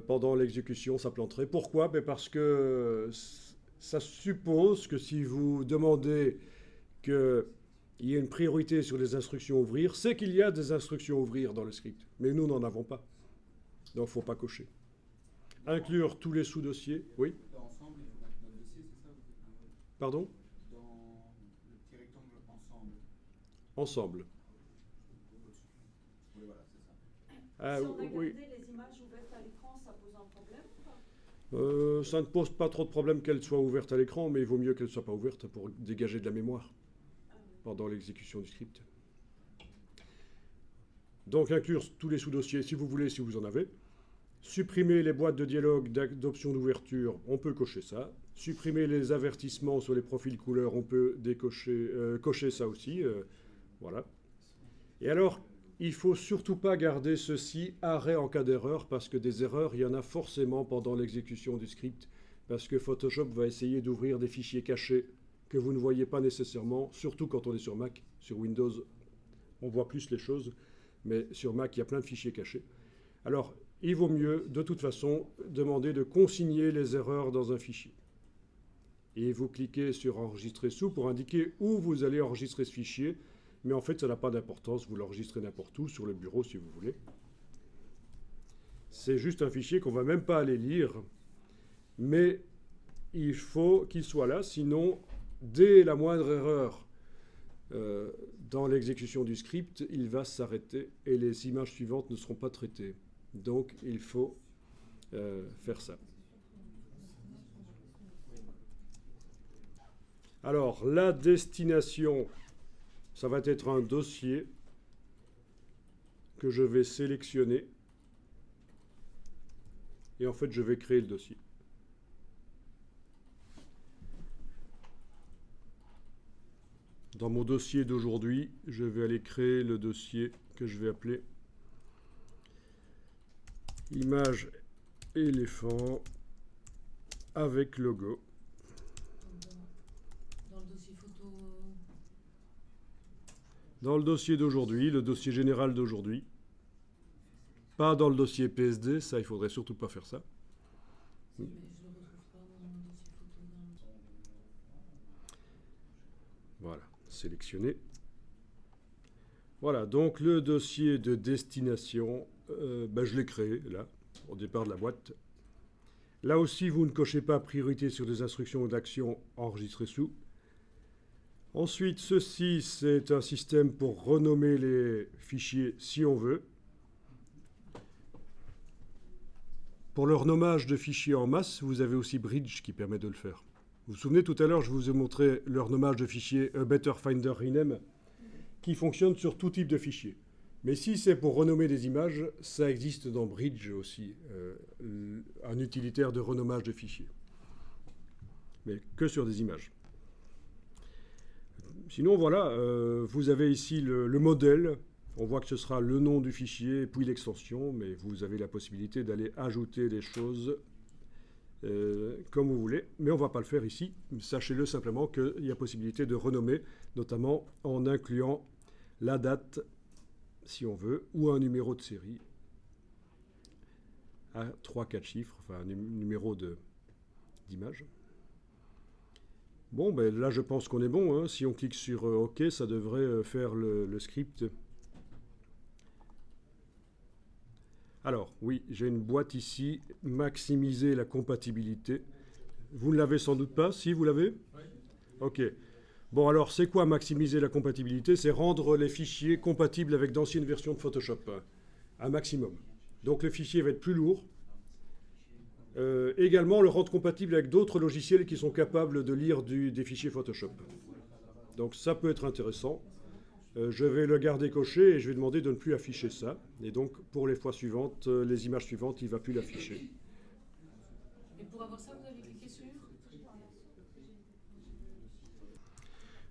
Pendant l'exécution, ça planterait. Pourquoi? Parce que ça suppose que si vous demandez qu'il y ait une priorité sur les instructions ouvrir, c'est qu'il y a des instructions ouvrir dans le script. Mais nous n'en avons pas. Donc il ne faut pas cocher. Inclure tous les sous-dossiers. Oui. Dans ensemble, il faut mettre notre dossier, c'est ça? Pardon? Dans le petit rectangle ensemble. Ensemble. Oui, voilà, c'est ça. Ah, Si on a oui. gardé les images ouvertes à l'écran, ça pose un problème ou pas? Ça ne pose pas trop de problème qu'elle soit ouverte à l'écran, mais il vaut mieux qu'elle ne soit pas ouverte pour dégager de la mémoire pendant l'exécution du script. Donc inclure tous les sous-dossiers si vous voulez, si vous en avez. Supprimer les boîtes de dialogue d'options d'ouverture, on peut cocher ça. Supprimer les avertissements sur les profils couleurs, on peut cocher ça aussi. Voilà. Et alors, il ne faut surtout pas garder ceci arrêt en cas d'erreur, parce que des erreurs, il y en a forcément pendant l'exécution du script, parce que Photoshop va essayer d'ouvrir des fichiers cachés que vous ne voyez pas nécessairement, surtout quand on est sur Mac. Sur Windows, on voit plus les choses, mais sur Mac, il y a plein de fichiers cachés. Alors, il vaut mieux, de toute façon, demander de consigner les erreurs dans un fichier. Et vous cliquez sur « Enregistrer sous » pour indiquer où vous allez enregistrer ce fichier. Mais en fait, ça n'a pas d'importance. Vous l'enregistrez n'importe où, sur le bureau si vous voulez. C'est juste un fichier qu'on ne va même pas aller lire. Mais il faut qu'il soit là. Sinon, dès la moindre erreur dans l'exécution du script, il va s'arrêter et les images suivantes ne seront pas traitées. Donc, il faut faire ça. Alors, la destination, ça va être un dossier que je vais sélectionner. Et en fait, je vais créer le dossier. Dans mon dossier d'aujourd'hui, je vais aller créer le dossier que je vais appeler image éléphant avec logo. Dans le dossier photo. Dans le dossier d'aujourd'hui, le dossier général d'aujourd'hui. Pas dans le dossier PSD, ça, il faudrait surtout pas faire ça. Mais je le retrouve pas dans le dossier photo. Voilà, sélectionner. Voilà, donc le dossier de destination, je l'ai créé, là, au départ de la boîte. Là aussi, vous ne cochez pas priorité sur les instructions d'action enregistrées sous. Ensuite, ceci, c'est un système pour renommer les fichiers si on veut. Pour le renommage de fichiers en masse, vous avez aussi Bridge qui permet de le faire. Vous vous souvenez, tout à l'heure, je vous ai montré le renommage de fichiers Better Finder Rename qui fonctionne sur tout type de fichiers. Mais si c'est pour renommer des images, ça existe dans Bridge aussi, un utilitaire de renommage de fichiers. Mais que sur des images. Sinon, voilà, vous avez ici le modèle. On voit que ce sera le nom du fichier, puis l'extension, mais vous avez la possibilité d'aller ajouter des choses comme vous voulez. Mais on ne va pas le faire ici. Sachez-le simplement qu'il y a possibilité de renommer, notamment en incluant la date, si on veut, ou un numéro de série à 3-4 chiffres, enfin un numéro d'image. Bon, ben là, je pense qu'on est bon. Hein. Si on clique sur OK, ça devrait faire le script. Alors, oui, j'ai une boîte ici, maximiser la compatibilité. Vous ne l'avez sans doute pas? Si, vous l'avez? Oui. OK. Bon, alors, c'est quoi maximiser la compatibilité? C'est rendre les fichiers compatibles avec d'anciennes versions de Photoshop, un maximum. Donc, le fichier va être plus lourd. Également le rendre compatible avec d'autres logiciels qui sont capables de lire des fichiers Photoshop. Donc ça peut être intéressant. Je vais le garder coché et je vais demander de ne plus afficher ça. Et donc pour les fois suivantes, les images suivantes, il ne va plus l'afficher. Et pour avoir ça, vous avez cliqué sur?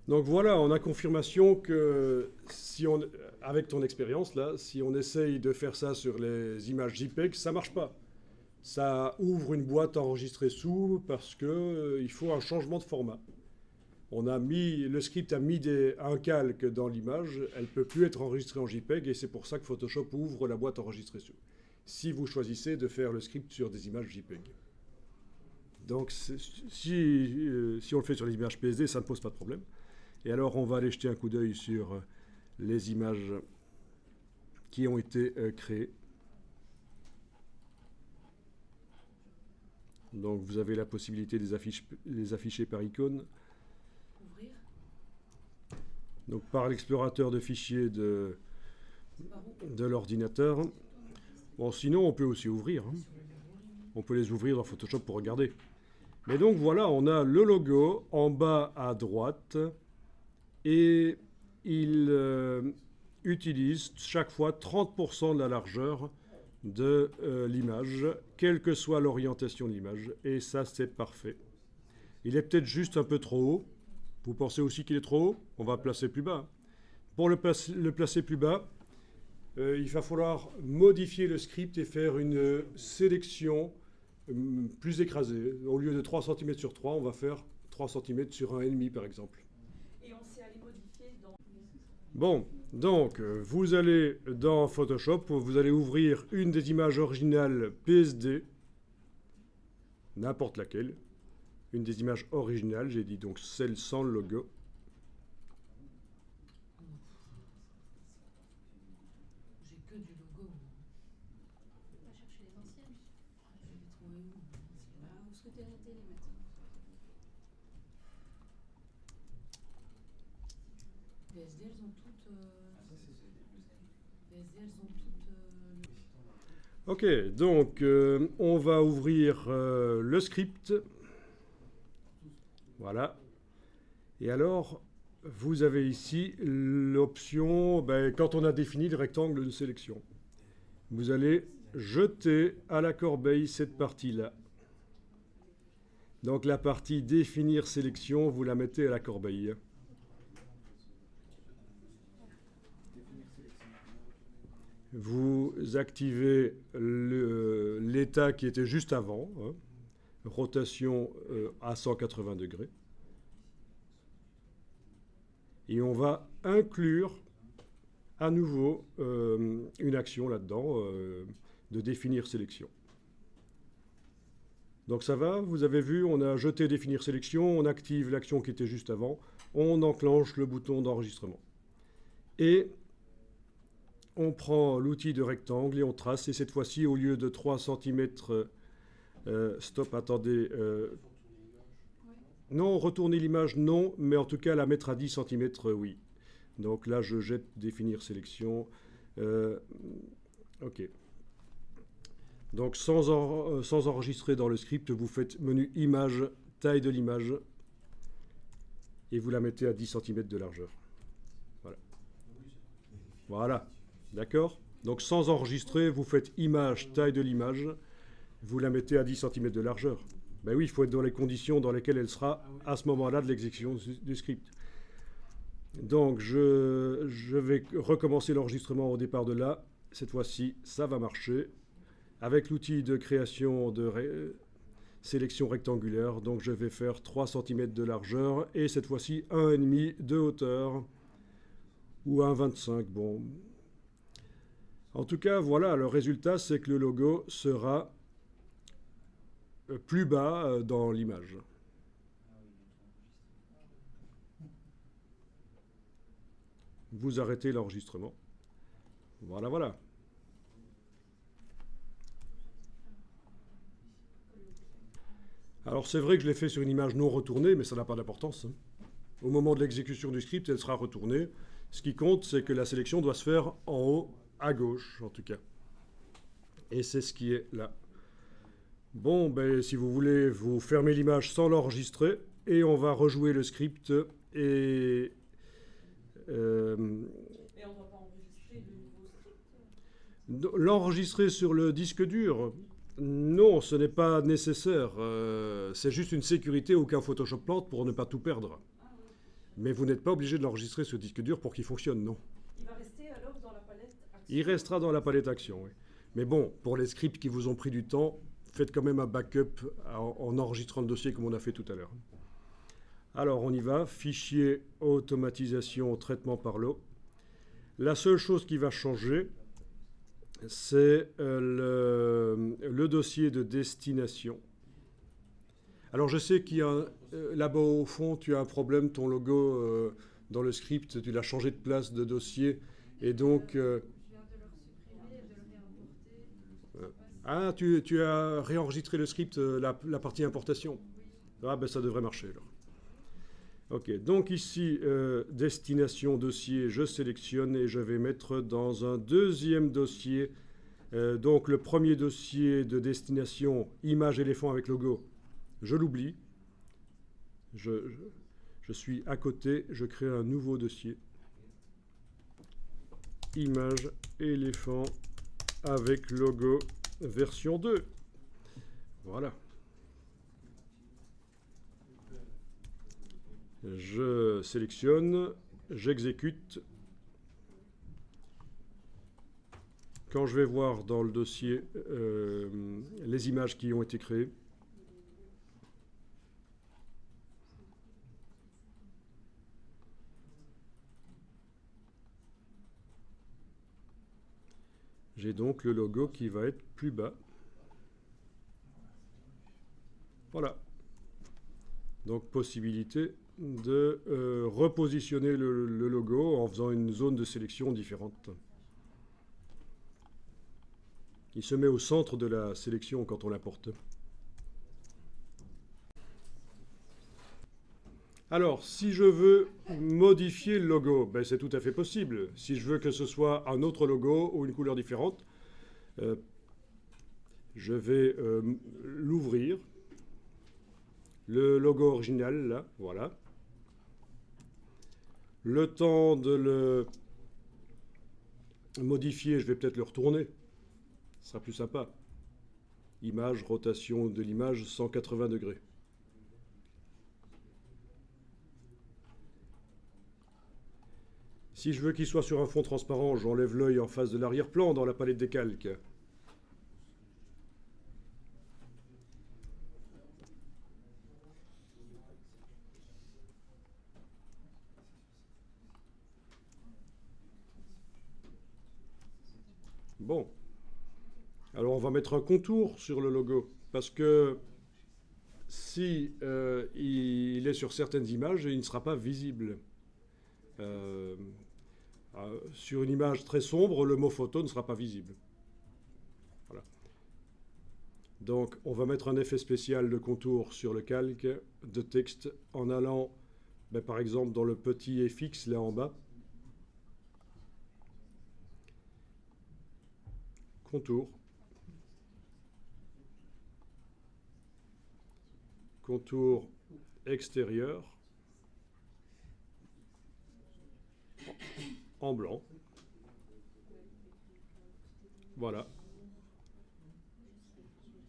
Donc voilà, on a confirmation que si on, avec ton expérience là, si on essaye de faire ça sur les images JPEG, ça ne marche pas. Ça ouvre une boîte enregistrée sous parce qu'il faut un changement de format. Le script a mis un calque dans l'image, elle ne peut plus être enregistrée en JPEG et c'est pour ça que Photoshop ouvre la boîte enregistrée sous. Si vous choisissez de faire le script sur des images JPEG. Donc si on le fait sur les images PSD, ça ne pose pas de problème. Et alors on va aller jeter un coup d'œil sur les images qui ont été créées. Donc vous avez la possibilité de les afficher par icône. Ouvrir? Donc par l'explorateur de fichiers de l'ordinateur. Bon, sinon on peut aussi ouvrir. Hein. On peut les ouvrir dans Photoshop pour regarder. Mais donc voilà, on a le logo en bas à droite et il utilise chaque fois 30% de la largeur de l'image, quelle que soit l'orientation de l'image. Et ça, c'est parfait. Il est peut-être juste un peu trop haut. Vous pensez aussi qu'il est trop haut? On va le placer plus bas. Pour le placer plus bas, il va falloir modifier le script et faire une sélection plus écrasée. Au lieu de 3 cm sur 3, on va faire 3 cm sur 1,5 par exemple. Et on sait aller modifier dans... Bon, donc vous allez dans Photoshop, vous allez ouvrir une des images originales PSD, n'importe laquelle. Une des images originales, j'ai dit donc celle sans le logo. J'ai que du logo. On va chercher les anciennes. Je vais les trouver où? Ah, vous souhaitez arrêter les mettre. PSD, elles ont toutes. Ah, ça, c'est le script. PSD, elles ont toutes. Ok, donc on va ouvrir le script. Voilà. Et alors, vous avez ici l'option, quand on a défini le rectangle de sélection. Vous allez jeter à la corbeille cette partie-là. Donc la partie définir sélection, vous la mettez à la corbeille. Vous activez l'état qui était juste avant, hein, rotation à 180 degrés. Et on va inclure à nouveau une action là-dedans de définir sélection. Donc ça va, vous avez vu, on a jeté définir sélection, on active l'action qui était juste avant, on enclenche le bouton d'enregistrement. Et on prend l'outil de rectangle et on trace, et cette fois-ci, au lieu de 3 cm, stop, attendez, non, retourner l'image, non, mais en tout cas la mettre à 10 cm, oui. Donc là, je jette définir sélection. OK. Donc sans enregistrer dans le script, vous faites menu image, taille de l'image, et vous la mettez à 10 cm de largeur. Voilà. Voilà. D'accord? Donc sans enregistrer, vous faites image, taille de l'image, vous la mettez à 10 cm de largeur. Ben oui, il faut être dans les conditions dans lesquelles elle sera à ce moment-là de l'exécution du script. Donc je vais recommencer l'enregistrement au départ de là. Cette fois-ci, ça va marcher. Avec l'outil de création de sélection rectangulaire, donc je vais faire 3 cm de largeur et cette fois-ci 1,5 de hauteur ou 1,25. Bon. En tout cas, voilà, le résultat, c'est que le logo sera plus bas dans l'image. Vous arrêtez l'enregistrement. Voilà, voilà. Alors c'est vrai que je l'ai fait sur une image non retournée, mais ça n'a pas d'importance. Hein. Au moment de l'exécution du script, elle sera retournée. Ce qui compte, c'est que la sélection doit se faire en haut, à gauche en tout cas. Et c'est ce qui est là. Bon, ben, si vous voulez, vous fermez l'image sans l'enregistrer et on va rejouer le script et euh, Et on ne doit pas enregistrer le nouveau script? l'enregistrer sur le disque dur. Non, ce n'est pas nécessaire. C'est juste une sécurité au cas où Photoshop plante pour ne pas tout perdre. Ah oui. Mais vous n'êtes pas obligé de l'enregistrer sur le disque dur pour qu'il fonctionne, non. Il va rester alors dans la palette action? Il restera dans la palette action, oui. Mais bon, pour les scripts qui vous ont pris du temps, faites quand même un backup en enregistrant le dossier comme on a fait tout à l'heure. Alors, on y va. Fichier, automatisation, traitement par l'eau. La seule chose qui va changer, c'est le dossier de destination. Alors, je sais qu'il y a là-bas au fond, tu as un problème, ton logo dans le script, tu l'as changé de place de dossier. Et donc... Je viens de le supprimer et de le réimporter. Ah, tu as réenregistré le script, la partie importation. Ah, ben ça devrait marcher alors. Ok, donc ici, destination dossier, je sélectionne et je vais mettre dans un deuxième dossier. Donc le premier dossier de destination, image éléphant avec logo, je l'oublie. Je suis à côté, je crée un nouveau dossier. Image éléphant avec logo version 2. Voilà. Je sélectionne, j'exécute. Quand je vais voir dans le dossier les images qui ont été créées, j'ai donc le logo qui va être plus bas. Voilà. Donc possibilité de repositionner le logo en faisant une zone de sélection différente. Il se met au centre de la sélection quand on l'importe. Alors, si je veux modifier le logo, ben c'est tout à fait possible. Si je veux que ce soit un autre logo ou une couleur différente, je vais l'ouvrir. Le logo original, là, voilà. Le temps de le modifier, je vais peut-être le retourner. Ce sera plus sympa. Image, rotation de l'image, 180 degrés. Si je veux qu'il soit sur un fond transparent, j'enlève l'œil en face de l'arrière-plan dans la palette des calques. Bon. Alors on va mettre un contour sur le logo, parce que si il est sur certaines images, il ne sera pas visible. Sur une image très sombre, le mot photo ne sera pas visible. Voilà. Donc on va mettre un effet spécial de contour sur le calque de texte en allant, ben, par exemple, dans le petit FX là en bas. Contour. Contour extérieur. En blanc. Voilà.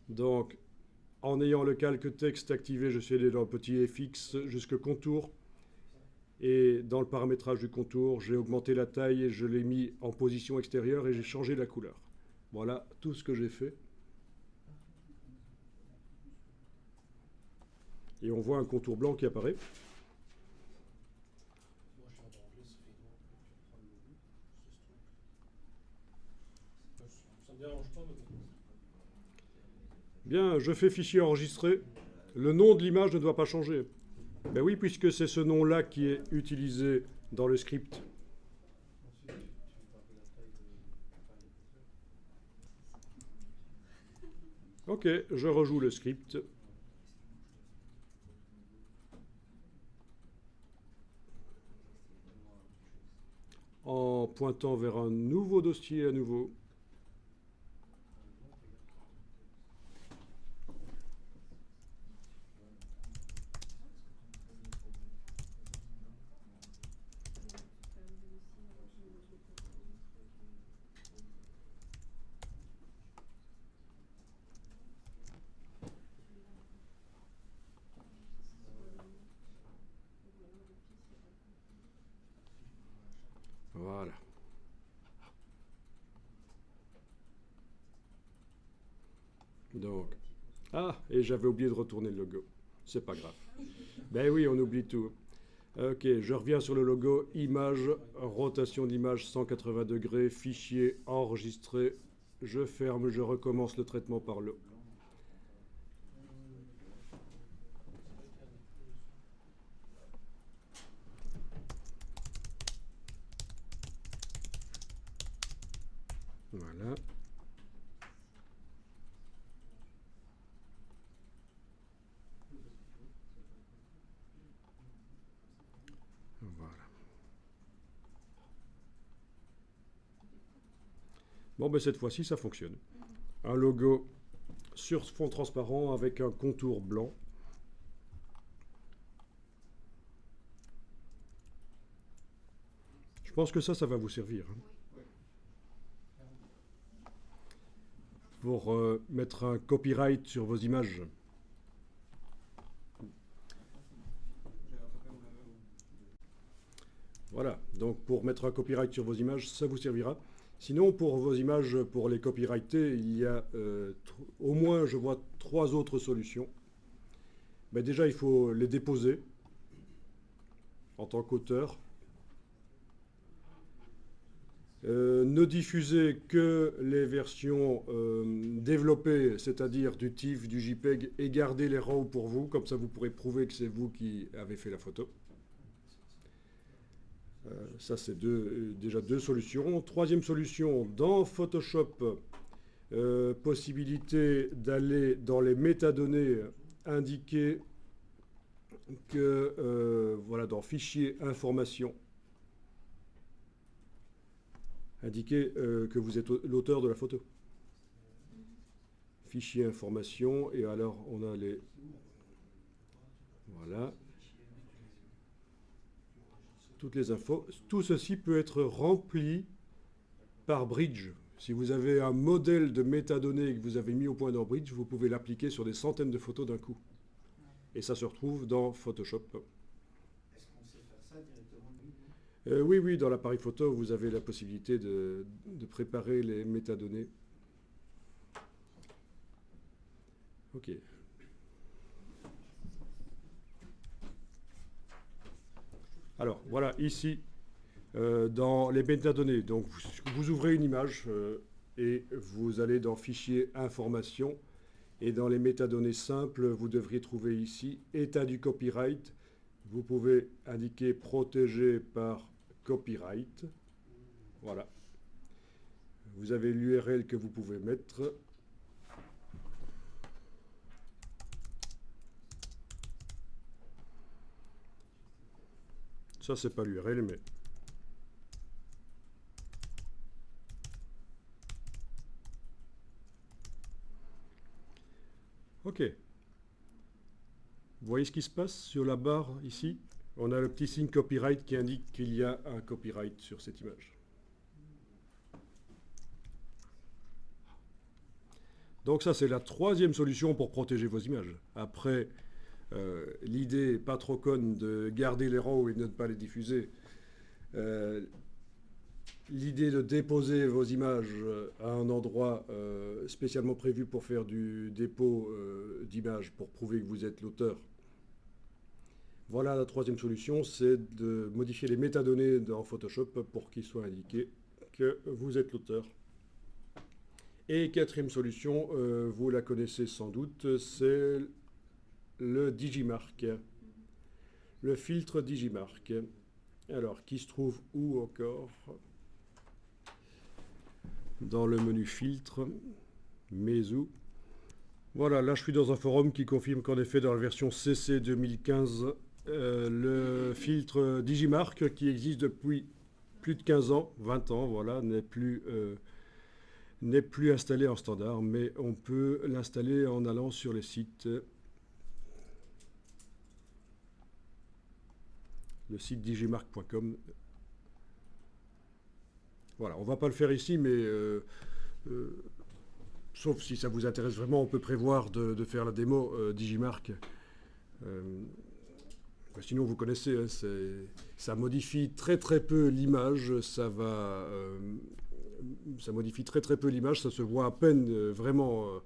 Donc, en ayant le calque texte activé, je suis allé dans le petit FX jusque contour. Et dans le paramétrage du contour, j'ai augmenté la taille et je l'ai mis en position extérieure et j'ai changé la couleur. Voilà tout ce que j'ai fait. Et on voit un contour blanc qui apparaît. Bien, je fais fichier enregistré. Le nom de l'image ne doit pas changer. Ben oui, puisque c'est ce nom-là qui est utilisé dans le script. Ok, je rejoue le script. En pointant vers un nouveau dossier à nouveau. Voilà. Donc, ah, et j'avais oublié de retourner le logo. C'est pas grave. Ben oui, on oublie tout. Ok, je reviens sur le logo, image, rotation d'image 180 degrés, fichier enregistré. Je ferme, je recommence le traitement par l'eau. Voilà. Voilà. Bon, ben cette fois-ci, ça fonctionne. Un logo sur fond transparent avec un contour blanc. Je pense que ça va vous servir, hein, pour mettre un copyright sur vos images. Voilà, donc pour mettre un copyright sur vos images, ça vous servira. Sinon, pour vos images, pour les copyrighter, il y a au moins, je vois, 3 autres solutions. Ben déjà, il faut les déposer en tant qu'auteur. Ne diffusez que les versions développées, c'est-à-dire du TIFF, du JPEG, et gardez les RAW pour vous, comme ça vous pourrez prouver que c'est vous qui avez fait la photo. Ça, c'est déjà 2 solutions. Troisième solution, dans Photoshop, possibilité d'aller dans les métadonnées, indiquer que, voilà, dans Fichier Information, indiquer que vous êtes l'auteur de la photo. Fichier Information, et alors on a les... Voilà. Toutes les infos. Tout ceci peut être rempli par Bridge. Si vous avez un modèle de métadonnées que vous avez mis au point dans Bridge, vous pouvez l'appliquer sur des centaines de photos d'un coup. Et ça se retrouve dans Photoshop. Est-ce qu'on sait faire ça directement, lui? Oui, dans l'appareil photo, vous avez la possibilité de préparer les métadonnées. Ok. Alors, voilà, ici, dans les métadonnées, donc vous ouvrez une image et vous allez dans Fichier Information, et dans les métadonnées simples, vous devriez trouver ici État du copyright. Vous pouvez indiquer Protégé par copyright. Voilà. Vous avez l'URL que vous pouvez mettre. Ça, c'est pas l'URL, mais... Ok. Vous voyez ce qui se passe sur la barre ici? On a le petit signe copyright qui indique qu'il y a un copyright sur cette image. Donc ça, c'est la troisième solution pour protéger vos images. Après, l'idée pas trop conne de garder les RAW et de ne pas les diffuser. L'idée de déposer vos images à un endroit spécialement prévu pour faire du dépôt d'images, pour prouver que vous êtes l'auteur. Voilà, la troisième solution, c'est de modifier les métadonnées dans Photoshop pour qu'il soit indiqué que vous êtes l'auteur. Et quatrième solution, vous la connaissez sans doute, c'est le Digimark, le filtre Digimark. Alors, qui se trouve où encore? Dans le menu filtre, mais où? Voilà, là je suis dans un forum qui confirme qu'en effet dans la version CC 2015, le filtre Digimark, qui existe depuis plus de 15 ans, 20 ans, voilà, n'est plus installé en standard, mais on peut l'installer en allant sur les sites. Le site digimark.com. Voilà, on ne va pas le faire ici, mais sauf si ça vous intéresse vraiment, on peut prévoir de faire la démo Digimark. Sinon, vous connaissez, hein, ça modifie très très peu l'image, ça modifie très très peu l'image, ça se voit à peine vraiment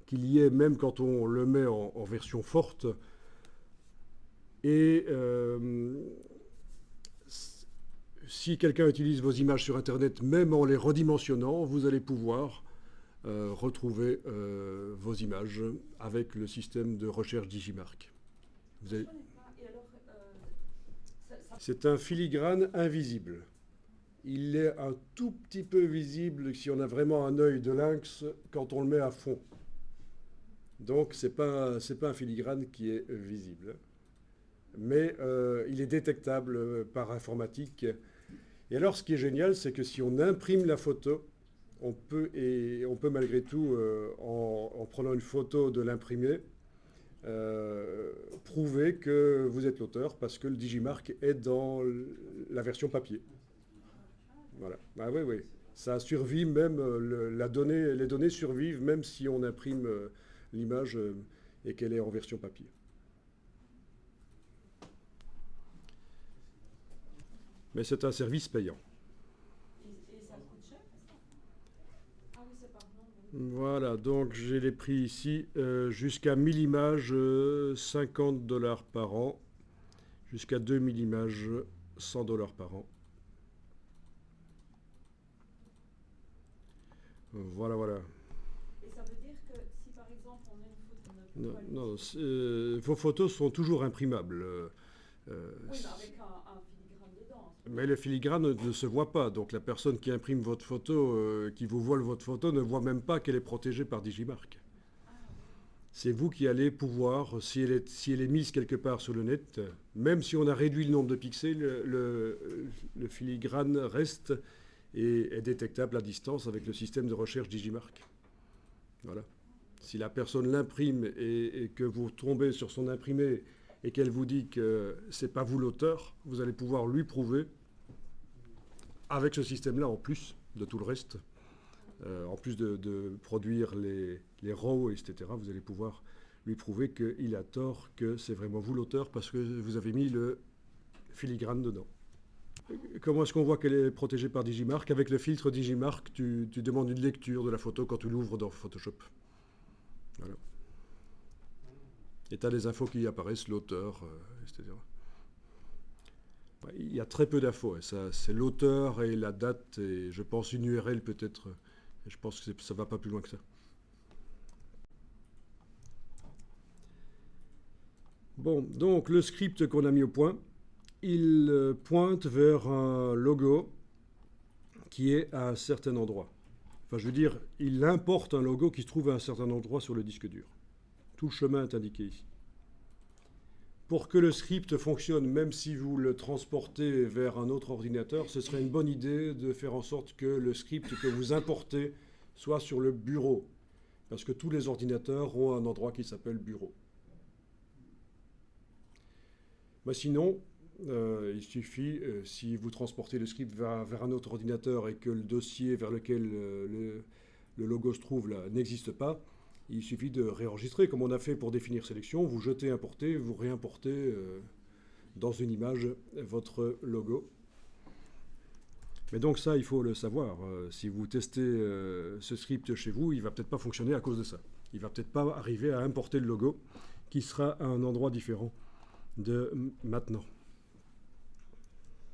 qu'il y est, même quand on le met en version forte. Et si quelqu'un utilise vos images sur Internet, même en les redimensionnant, vous allez pouvoir retrouver vos images avec le système de recherche Digimark. Vous avez... Et alors, C'est un filigrane invisible. Il est un tout petit peu visible si on a vraiment un œil de lynx quand on le met à fond. Donc c'est pas un filigrane qui est visible. Mais il est détectable par informatique. Et alors ce qui est génial, c'est que si on imprime la photo, on peut malgré tout, en prenant une photo de l'imprimé, prouver que vous êtes l'auteur parce que le Digimark est dans la version papier. Voilà. Ah oui, oui. Ça survit même, les données survivent même si on imprime l'image et qu'elle est en version papier. Mais c'est un service payant. et ça coûte cher? Ah oui, c'est par nombre. Voilà, donc j'ai les prix ici, jusqu'à 1000 images, $50 par an, jusqu'à 2000 images, $100 par an. Voilà, voilà. Et ça veut dire que si par exemple on a une photo, on ne peut pas Non, l'utiliser. vos photos sont toujours imprimables. Oui, mais avec un filigrane dedans. Mais le filigrane ne se voit pas, donc la personne qui imprime votre photo, qui vous vole votre photo, ne voit même pas qu'elle est protégée par Digimark. C'est vous qui allez pouvoir, si elle est mise quelque part sur le net, même si on a réduit le nombre de pixels, le filigrane reste et est détectable à distance avec le système de recherche Digimark. Voilà. Si la personne l'imprime et que vous tombez sur son imprimé et qu'elle vous dit que c'est pas vous l'auteur, vous allez pouvoir lui prouver avec ce système-là en plus de tout le reste, en plus de produire les RAW, etc., vous allez pouvoir lui prouver qu'il a tort, que c'est vraiment vous l'auteur parce que vous avez mis le filigrane dedans. Comment est-ce qu'on voit qu'elle est protégée par Digimark? Avec le filtre Digimark, tu demandes une lecture de la photo quand tu l'ouvres dans Photoshop. Voilà. Et tu as les infos qui apparaissent, l'auteur, etc. Il y a très peu d'infos. Hein. C'est l'auteur et la date, et je pense une URL peut-être. Je pense que ça ne va pas plus loin que ça. Bon, donc le script qu'on a mis au point, il pointe vers un logo qui est à un certain endroit. Enfin, je veux dire, il importe un logo qui se trouve à un certain endroit sur le disque dur. Tout le chemin est indiqué ici. Pour que le script fonctionne, même si vous le transportez vers un autre ordinateur, ce serait une bonne idée de faire en sorte que le script que vous importez soit sur le bureau. Parce que tous les ordinateurs ont un endroit qui s'appelle bureau. Mais sinon, il suffit, si vous transportez le script vers un autre ordinateur et que le dossier vers lequel le logo se trouve là n'existe pas, il suffit de réenregistrer, comme on a fait pour définir sélection, vous jetez importer, vous réimportez dans une image votre logo. Mais donc ça, il faut le savoir. Si vous testez ce script chez vous, il ne va peut-être pas fonctionner à cause de ça. Il ne va peut-être pas arriver à importer le logo qui sera à un endroit différent de maintenant.